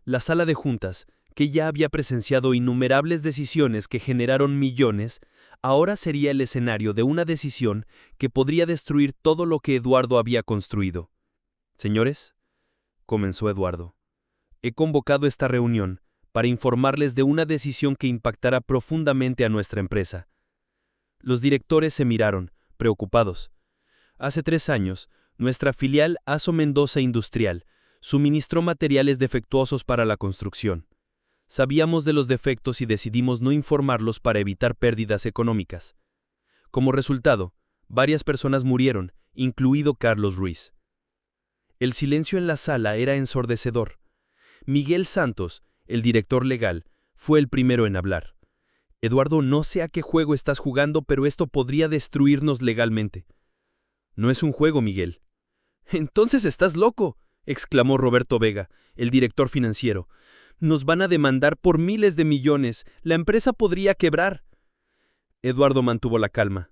S5: La sala de juntas, que ya había presenciado innumerables decisiones que generaron millones, ahora sería el escenario de una decisión que podría destruir todo lo que Eduardo había construido. Señores, comenzó Eduardo, he convocado esta reunión para informarles de una decisión que impactará profundamente a nuestra empresa. Los directores se miraron, preocupados. Hace 3 años, nuestra filial ASO Mendoza Industrial suministró materiales defectuosos para la construcción. Sabíamos de los defectos y decidimos no informarlos para evitar pérdidas económicas. Como resultado, varias personas murieron, incluido Carlos Ruiz. El silencio en la sala era ensordecedor. Miguel Santos, el director legal, fue el primero en hablar. Eduardo, no sé a qué juego estás jugando, pero esto podría destruirnos legalmente. No es un juego, Miguel. Entonces estás loco, exclamó Roberto Vega, el director financiero. Nos van a demandar por miles de millones. La empresa podría quebrar. Eduardo mantuvo la calma.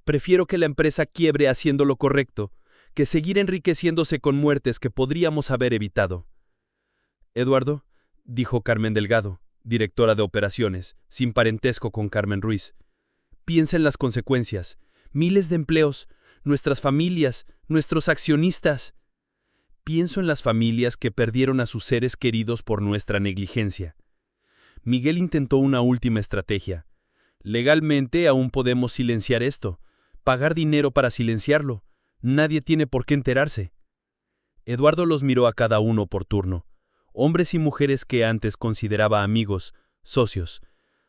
S5: Prefiero que la empresa quiebre haciendo lo correcto, que seguir enriqueciéndose con muertes que podríamos haber evitado. Eduardo, dijo Carmen Delgado, directora de operaciones, sin parentesco con Carmen Ruiz. Piensa en las consecuencias. Miles de empleos, nuestras familias, nuestros accionistas. Pienso en las familias que perdieron a sus seres queridos por nuestra negligencia. Miguel intentó una última estrategia. Legalmente aún podemos silenciar esto, pagar dinero para silenciarlo. Nadie tiene por qué enterarse. Eduardo los miró a cada uno por turno. Hombres y mujeres que antes consideraba amigos, socios.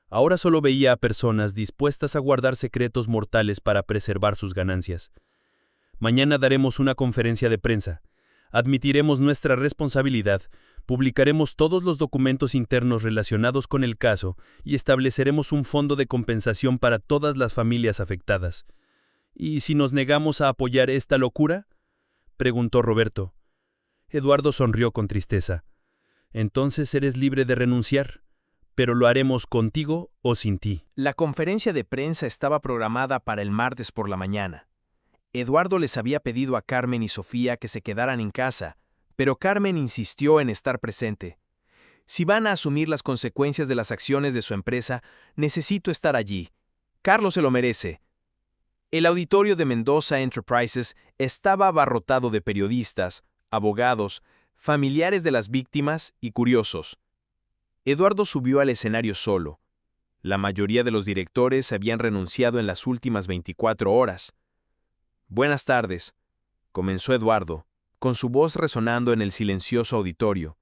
S5: Ahora solo veía a personas dispuestas a guardar secretos mortales para preservar sus ganancias. Mañana daremos una conferencia de prensa. Admitiremos nuestra responsabilidad, publicaremos todos los documentos internos relacionados con el caso y estableceremos un fondo de compensación para todas las familias afectadas. ¿Y si nos negamos a apoyar esta locura?, preguntó Roberto. Eduardo sonrió con tristeza. Entonces eres libre de renunciar, pero lo haremos contigo o sin ti.
S3: La conferencia de prensa estaba programada para el martes por la mañana. Eduardo les había pedido a Carmen y Sofía que se quedaran en casa, pero Carmen insistió en estar presente. Si van a asumir las consecuencias de las acciones de su empresa, necesito estar allí. Carlos se lo merece. El auditorio de Mendoza Enterprises estaba abarrotado de periodistas, abogados, familiares de las víctimas y curiosos. Eduardo subió al escenario solo. La mayoría de los directores habían renunciado en las últimas 24 horas. Buenas tardes, comenzó Eduardo, con su voz resonando en el silencioso auditorio.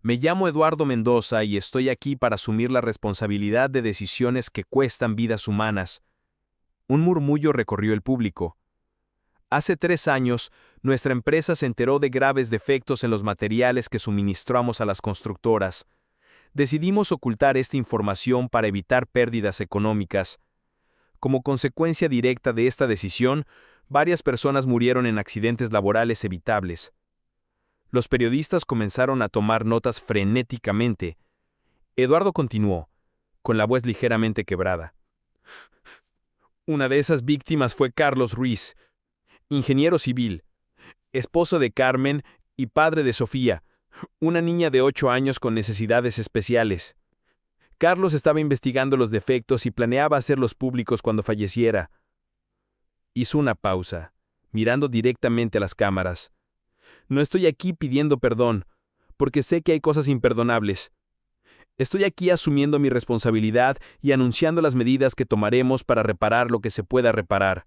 S3: Me llamo Eduardo Mendoza y estoy aquí para asumir la responsabilidad de decisiones que cuestan vidas humanas. Un murmullo recorrió el público. Hace 3 años, nuestra empresa se enteró de graves defectos en los materiales que suministramos a las constructoras. Decidimos ocultar esta información para evitar pérdidas económicas. Como consecuencia directa de esta decisión, varias personas murieron en accidentes laborales evitables. Los periodistas comenzaron a tomar notas frenéticamente. Eduardo continuó, con la voz ligeramente quebrada. Una de esas víctimas fue Carlos Ruiz, ingeniero civil, esposo de Carmen y padre de Sofía, una niña de 8 años con necesidades especiales. Carlos estaba investigando los defectos y planeaba hacerlos públicos cuando falleciera. Hizo una pausa, mirando directamente a las cámaras. No estoy aquí pidiendo perdón, porque sé que hay cosas imperdonables. Estoy aquí asumiendo mi responsabilidad y anunciando las medidas que tomaremos para reparar lo que se pueda reparar.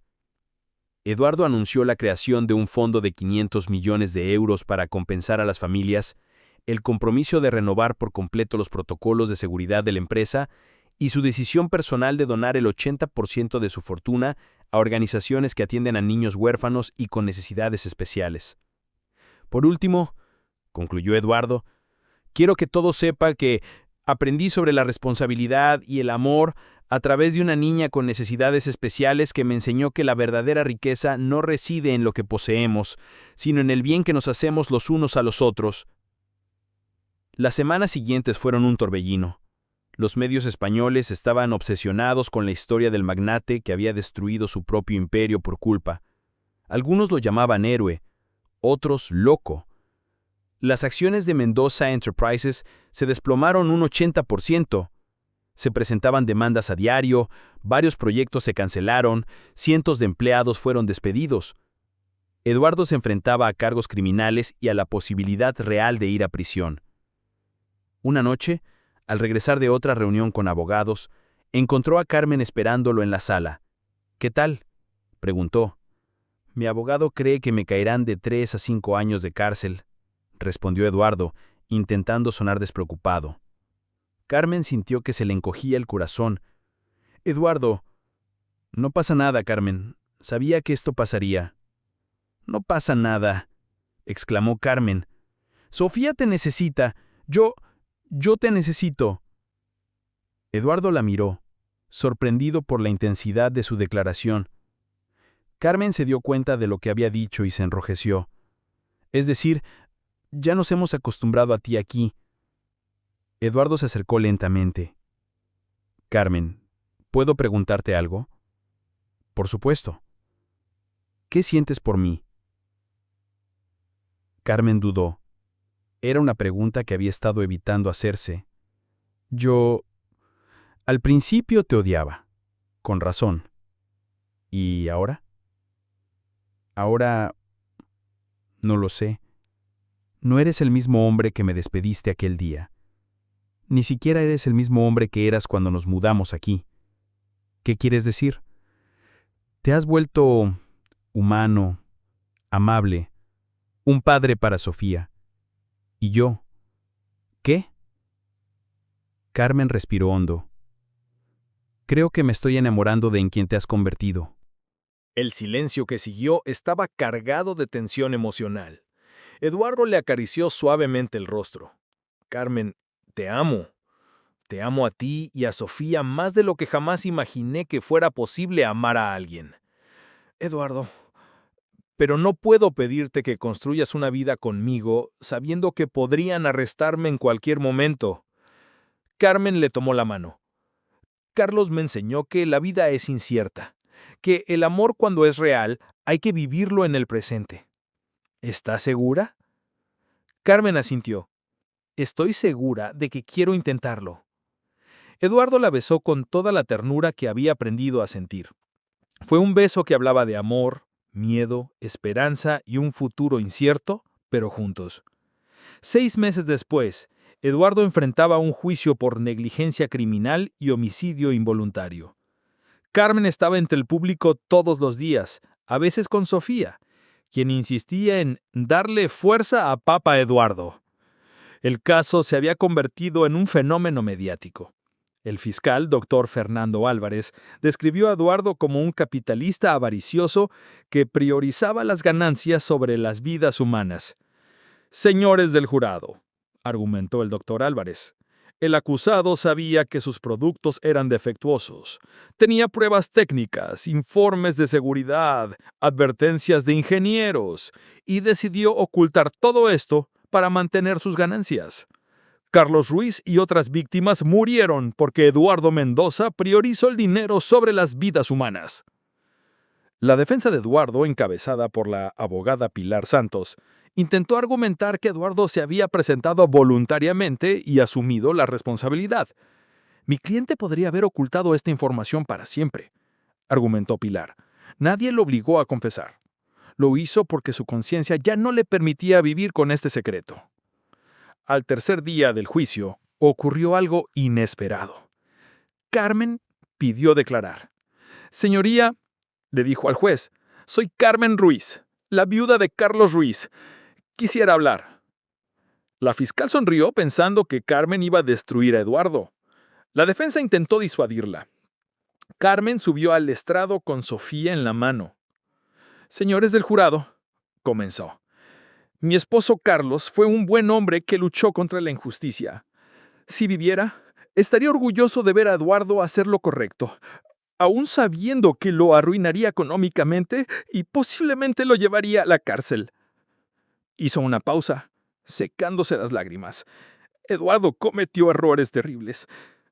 S3: Eduardo anunció la creación de un fondo de 500 millones de euros para compensar a las familias, el compromiso de renovar por completo los protocolos de seguridad de la empresa y su decisión personal de donar el 80% de su fortuna a organizaciones que atienden a niños huérfanos y con necesidades especiales. Por último, concluyó Eduardo,
S5: Quiero que todo sepa que aprendí sobre la responsabilidad y el amor a través de una niña con necesidades especiales que me enseñó que la verdadera riqueza no reside en lo que poseemos, sino en el bien que nos hacemos los unos a los otros. Las semanas siguientes fueron un torbellino. Los medios españoles estaban obsesionados con la historia del magnate que había destruido su propio imperio por culpa. Algunos lo llamaban héroe, otros loco. Las acciones de Mendoza Enterprises se desplomaron un 80%. Se presentaban demandas a diario, varios proyectos se cancelaron, cientos de empleados fueron despedidos. Eduardo se enfrentaba a cargos criminales y a la posibilidad real de ir a prisión. Una noche, al regresar de otra reunión con abogados, encontró a Carmen esperándolo en la sala. «¿Qué tal?», preguntó. «Mi abogado cree que me caerán de 3 a 5 años de cárcel», respondió Eduardo, intentando sonar despreocupado. Carmen sintió que se le encogía el corazón. «Eduardo». «No pasa nada, Carmen. Sabía que esto pasaría». «No pasa nada», exclamó Carmen. «Sofía te necesita. Yo te necesito». Eduardo la miró, sorprendido por la intensidad de su declaración. Carmen se dio cuenta de lo que había dicho y se enrojeció. «Es decir, ya nos hemos acostumbrado a ti aquí». Eduardo se acercó lentamente. «Carmen, ¿puedo preguntarte algo?» «Por supuesto». «¿Qué sientes por mí?» Carmen dudó. Era una pregunta que había estado evitando hacerse. «Yo... al principio te odiaba. Con razón. ¿Y ahora?» «Ahora... no lo sé. No eres el mismo hombre que me despediste aquel día. Ni siquiera eres el mismo hombre que eras cuando nos mudamos aquí. ¿Qué quieres decir?» «Te has vuelto humano, amable, un padre para Sofía. ¿Y yo? ¿Qué?» Carmen respiró hondo. «Creo que me estoy enamorando de en quien te has convertido».
S1: El silencio que siguió estaba cargado de tensión emocional. Eduardo le acarició suavemente el rostro. «Carmen, te amo. Te amo a ti y a Sofía más de lo que jamás imaginé que fuera posible amar a alguien. Eduardo, pero no puedo pedirte que construyas una vida conmigo sabiendo que podrían arrestarme en cualquier momento». Carmen le tomó la mano. «Carlos me enseñó que la vida es incierta, que el amor cuando es real hay que vivirlo en el presente. ¿Estás segura?» Carmen asintió. «Estoy segura de que quiero intentarlo». Eduardo la besó con toda la ternura que había aprendido a sentir. Fue un beso que hablaba de amor, miedo, esperanza y un futuro incierto, pero juntos. 6 meses después, Eduardo enfrentaba un juicio por negligencia criminal y homicidio involuntario. Carmen estaba entre el público todos los días, a veces con Sofía, quien insistía en darle fuerza a Papa Eduardo. El caso se había convertido en un fenómeno mediático. El fiscal, doctor Fernando Álvarez, describió a Eduardo como un capitalista avaricioso que priorizaba las ganancias sobre las vidas humanas. «Señores del jurado», argumentó el doctor Álvarez, el acusado sabía que sus productos eran defectuosos. Tenía pruebas técnicas, informes de seguridad, advertencias de ingenieros, y decidió ocultar todo esto para mantener sus ganancias. Carlos Ruiz y otras víctimas murieron porque Eduardo Mendoza priorizó el dinero sobre las vidas humanas. La defensa de Eduardo, encabezada por la abogada Pilar Santos, intentó argumentar que Eduardo se había presentado voluntariamente y asumido la responsabilidad. «Mi cliente podría haber ocultado esta información para siempre», argumentó Pilar. «Nadie lo obligó a confesar. Lo hizo porque su conciencia ya no le permitía vivir con este secreto». Al tercer día del juicio, ocurrió algo inesperado. Carmen pidió declarar. «Señoría», le dijo al juez, «soy Carmen Ruiz, la viuda de Carlos Ruiz. Quisiera hablar». La fiscal sonrió pensando que Carmen iba a destruir a Eduardo. La defensa intentó disuadirla. Carmen subió al estrado con Sofía en la mano. «Señores del jurado», comenzó,
S6: Mi esposo Carlos fue un buen hombre que luchó contra la injusticia. Si viviera, estaría orgulloso de ver a Eduardo hacer lo correcto, aún sabiendo que lo arruinaría económicamente y posiblemente lo llevaría a la cárcel. Hizo una pausa, secándose las lágrimas. Eduardo cometió errores terribles.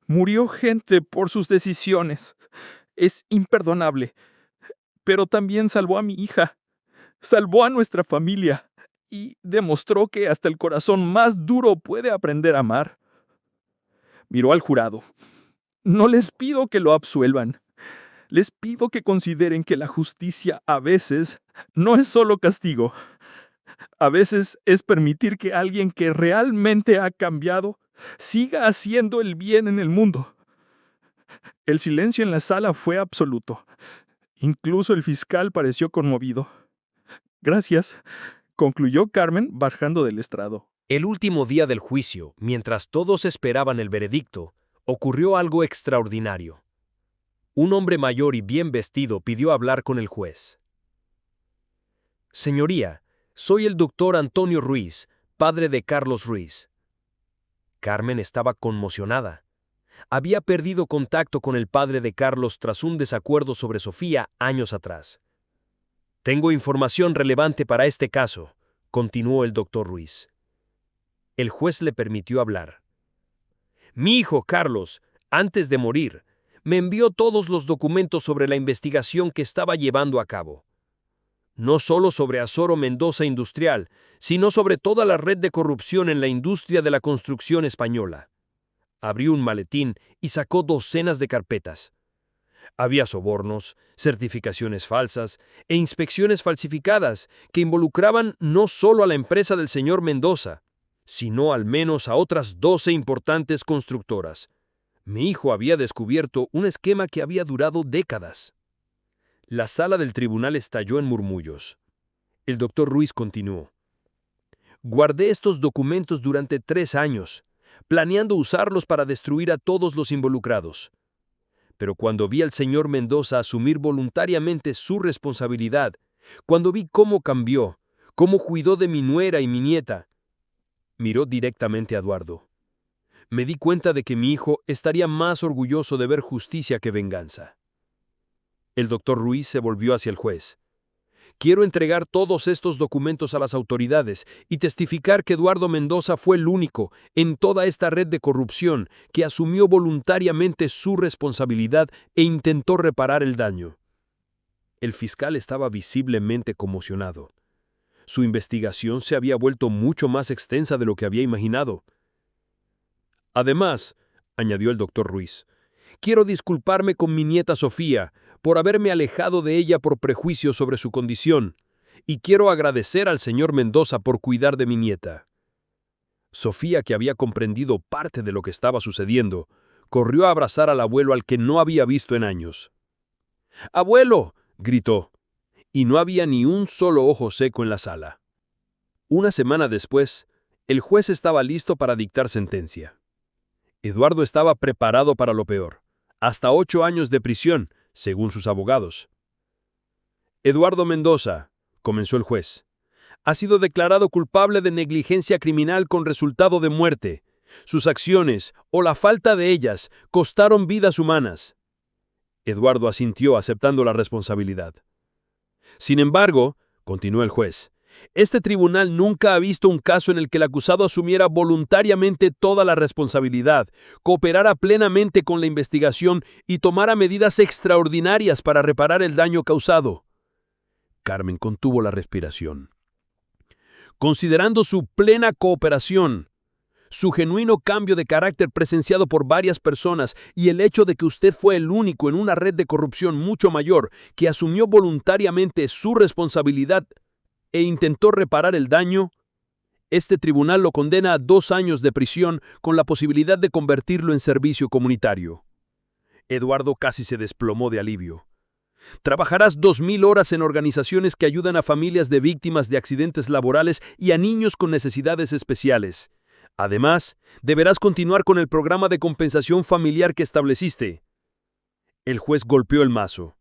S6: Murió gente por sus decisiones. Es imperdonable. Pero también salvó a mi hija. Salvó a nuestra familia. Y demostró que hasta el corazón más duro puede aprender a amar. Miró al jurado. No les pido que lo absuelvan. Les pido que consideren que la justicia a veces no es solo castigo. A veces es permitir que alguien que realmente ha cambiado siga haciendo el bien en el mundo. El silencio en la sala fue absoluto. Incluso el fiscal pareció conmovido. Gracias, concluyó Carmen bajando del estrado.
S1: El último día del juicio, mientras todos esperaban el veredicto, ocurrió algo extraordinario. Un hombre mayor y bien vestido pidió hablar con el juez. Señoría, soy el doctor Antonio Ruiz, padre de Carlos Ruiz. Carmen estaba conmocionada. Había perdido contacto con el padre de Carlos tras un desacuerdo sobre Sofía años atrás. Tengo información relevante para este caso, continuó el doctor Ruiz. El juez le permitió hablar. Mi hijo Carlos, antes de morir, me envió todos los documentos sobre la investigación que estaba llevando a cabo. No solo sobre Azoro Mendoza Industrial, sino sobre toda la red de corrupción en la industria de la construcción española. Abrió un maletín y sacó docenas de carpetas. Había sobornos, certificaciones falsas e inspecciones falsificadas que involucraban no solo a la empresa del señor Mendoza, sino al menos a otras 12 importantes constructoras. Mi hijo había descubierto un esquema que había durado décadas. La sala del tribunal estalló en murmullos. El doctor Ruiz continuó. Guardé estos documentos durante 3 años, planeando usarlos para destruir a todos los involucrados. Pero cuando vi al señor Mendoza asumir voluntariamente su responsabilidad, cuando vi cómo cambió, cómo cuidó de mi nuera y mi nieta, miró directamente a Eduardo. Me di cuenta de que mi hijo estaría más orgulloso de ver justicia que venganza. El doctor Ruiz se volvió hacia el juez. Quiero entregar todos estos documentos a las autoridades y testificar que Eduardo Mendoza fue el único en toda esta red de corrupción que asumió voluntariamente su responsabilidad e intentó reparar el daño. El fiscal estaba visiblemente conmocionado. Su investigación se había vuelto mucho más extensa de lo que había imaginado. Además, añadió el doctor Ruiz, quiero disculparme con mi nieta Sofía por haberme alejado de ella por prejuicios sobre su condición, y quiero agradecer al señor Mendoza por cuidar de mi nieta. Sofía, que había comprendido parte de lo que estaba sucediendo, corrió a abrazar al abuelo al que no había visto en años. ¡Abuelo!, gritó, y no había ni un solo ojo seco en la sala. Una semana después, el juez estaba listo para dictar sentencia. Eduardo estaba preparado para lo peor, hasta 8 años de prisión, según sus abogados. Eduardo Mendoza, comenzó el juez, ha sido declarado culpable de negligencia criminal con resultado de muerte. Sus acciones, o la falta de ellas, costaron vidas humanas. Eduardo asintió aceptando la responsabilidad. Sin embargo, continuó el juez, este tribunal nunca ha visto un caso en el que el acusado asumiera voluntariamente toda la responsabilidad, cooperara plenamente con la investigación y tomara medidas extraordinarias para reparar el daño causado. Carmen contuvo la respiración. Considerando su plena cooperación, su genuino cambio de carácter presenciado por varias personas y el hecho de que usted fue el único en una red de corrupción mucho mayor que asumió voluntariamente su responsabilidad e intentó reparar el daño, este tribunal lo condena a 2 años de prisión con la posibilidad de convertirlo en servicio comunitario. Eduardo casi se desplomó de alivio. Trabajarás 2000 horas en organizaciones que ayudan a familias de víctimas de accidentes laborales y a niños con necesidades especiales. Además, deberás continuar con el programa de compensación familiar que estableciste. El juez golpeó el mazo.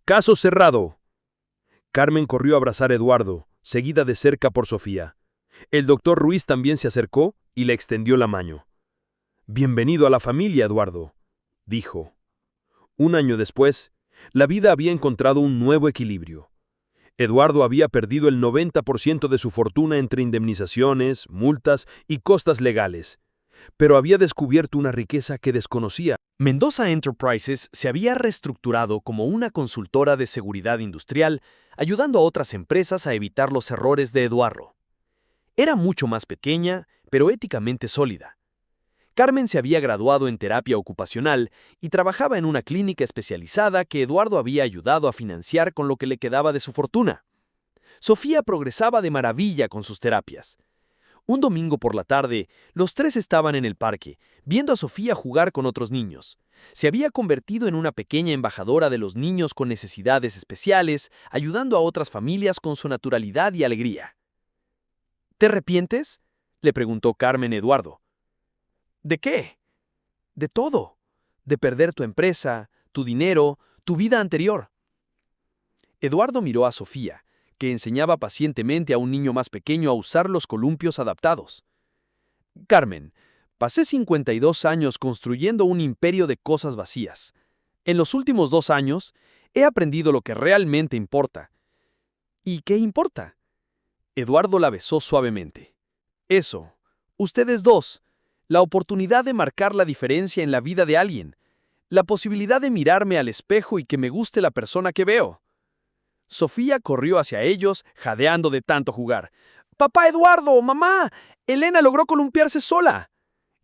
S1: Caso cerrado. Carmen corrió a abrazar a Eduardo, seguida de cerca por Sofía.
S7: El doctor Ruiz también se acercó y le extendió la mano. «Bienvenido a la familia, Eduardo», dijo. Un año después, la vida había encontrado un nuevo equilibrio. Eduardo había perdido el 90% de su fortuna entre indemnizaciones, multas y costas legales, pero había descubierto una riqueza que desconocía.
S3: Mendoza Enterprises se había reestructurado como una consultora de seguridad industrial, ayudando a otras empresas a evitar los errores de Eduardo. Era mucho más pequeña, pero éticamente sólida. Carmen se había graduado en terapia ocupacional y trabajaba en una clínica especializada que Eduardo había ayudado a financiar con lo que le quedaba de su fortuna. Sofía progresaba de maravilla con sus terapias. Un domingo por la tarde, los tres estaban en el parque, viendo a Sofía jugar con otros niños. Se había convertido en una pequeña embajadora de los niños con necesidades especiales, ayudando a otras familias con su naturalidad y alegría. ¿Te arrepientes?, le preguntó Carmen a Eduardo. ¿De qué? De todo. De perder tu empresa, tu dinero, tu vida anterior. Eduardo miró a Sofía, que enseñaba pacientemente a un niño más pequeño a usar los columpios adaptados. Carmen, pasé 52 años construyendo un imperio de cosas vacías. En los últimos 2 años, he aprendido lo que realmente importa. ¿Y qué importa? Eduardo la besó suavemente. Eso, ustedes dos, la oportunidad de marcar la diferencia en la vida de alguien, la posibilidad de mirarme al espejo y que me guste la persona que veo. Sofía corrió hacia ellos, jadeando de tanto jugar. «¡Papá Eduardo! ¡Mamá! Elena logró columpiarse sola!»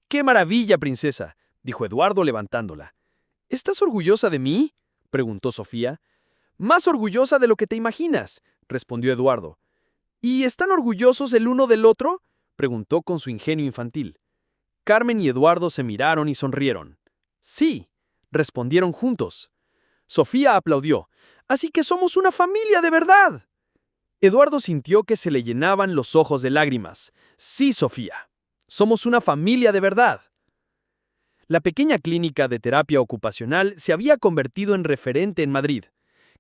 S3: «¡Qué maravilla, princesa!», dijo Eduardo levantándola. «¿Estás orgullosa de mí?», preguntó Sofía. «Más orgullosa de lo que te imaginas», respondió Eduardo. «¿Y están orgullosos el uno del otro?», preguntó con su ingenio infantil. Carmen y Eduardo se miraron y sonrieron. «Sí», respondieron juntos. Sofía aplaudió. «¡Así que somos una familia de verdad!». Eduardo sintió que se le llenaban los ojos de lágrimas. «Sí, Sofía, somos una familia de verdad». La pequeña clínica de terapia ocupacional se había convertido en referente en Madrid.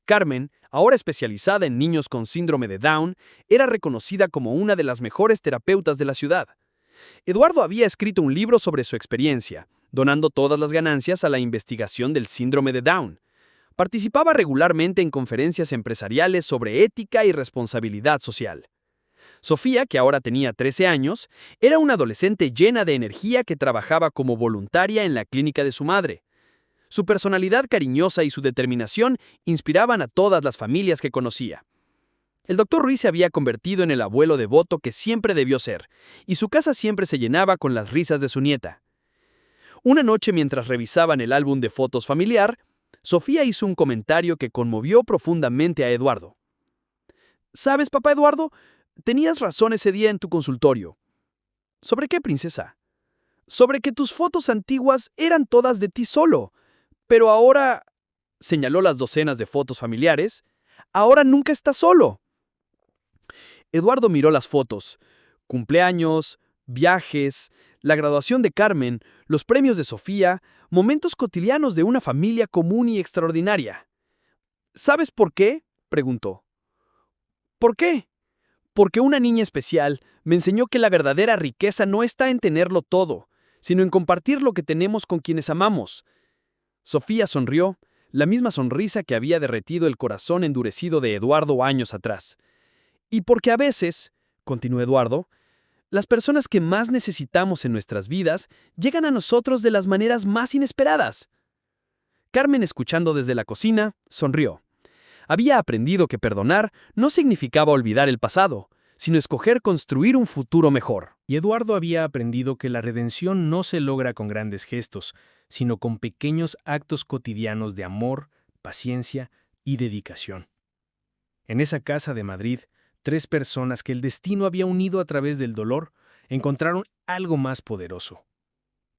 S3: Carmen, ahora especializada en niños con síndrome de Down, era reconocida como una de las mejores terapeutas de la ciudad. Eduardo había escrito un libro sobre su experiencia, donando todas las ganancias a la investigación del síndrome de Down. Participaba regularmente en conferencias empresariales sobre ética y responsabilidad social. Sofía, que ahora tenía 13 años, era una adolescente llena de energía que trabajaba como voluntaria en la clínica de su madre. Su personalidad cariñosa y su determinación inspiraban a todas las familias que conocía. El doctor Ruiz se había convertido en el abuelo devoto que siempre debió ser, y su casa siempre se llenaba con las risas de su nieta. Una noche, mientras revisaban el álbum de fotos familiar, Sofía hizo un comentario que conmovió profundamente a Eduardo. «¿Sabes, papá Eduardo? Tenías razón ese día en tu consultorio». «¿Sobre qué, princesa?» «Sobre que tus fotos antiguas eran todas de ti solo. Pero ahora», señaló las docenas de fotos familiares, «ahora nunca estás solo». Eduardo miró las fotos. Cumpleaños, viajes, la graduación de Carmen, los premios de Sofía, momentos cotidianos de una familia común y extraordinaria. «¿Sabes por qué?», preguntó. «¿Por qué?». «Porque una niña especial me enseñó que la verdadera riqueza no está en tenerlo todo, sino en compartir lo que tenemos con quienes amamos». Sofía sonrió, la misma sonrisa que había derretido el corazón endurecido de Eduardo años atrás. «Y porque a veces», continuó Eduardo, «las personas que más necesitamos en nuestras vidas llegan a nosotros de las maneras más inesperadas». Carmen, escuchando desde la cocina, sonrió. Había aprendido que perdonar no significaba olvidar el pasado, sino escoger construir un futuro mejor.
S2: Y Eduardo había aprendido que la redención no se logra con grandes gestos, sino con pequeños actos cotidianos de amor, paciencia y dedicación. En esa casa de Madrid, 3 personas que el destino había unido a través del dolor encontraron algo más poderoso.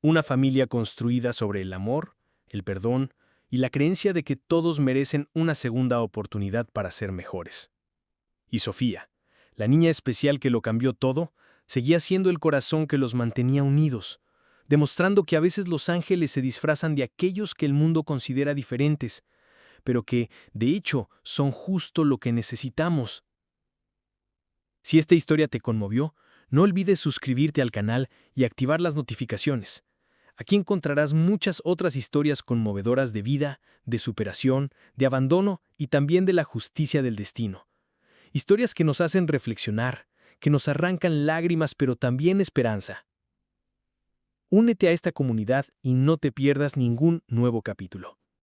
S2: Una familia construida sobre el amor, el perdón y la creencia de que todos merecen una segunda oportunidad para ser mejores. Y Sofía, la niña especial que lo cambió todo, seguía siendo el corazón que los mantenía unidos, demostrando que a veces los ángeles se disfrazan de aquellos que el mundo considera diferentes, pero que, de hecho, son justo lo que necesitamos. Si esta historia te conmovió, No olvides suscribirte al canal y activar las notificaciones. Aquí encontrarás muchas otras historias conmovedoras de vida, de superación, de abandono y también de la justicia del destino. Historias que nos hacen reflexionar, que nos arrancan lágrimas pero también esperanza. Únete a esta comunidad y no te pierdas ningún nuevo capítulo.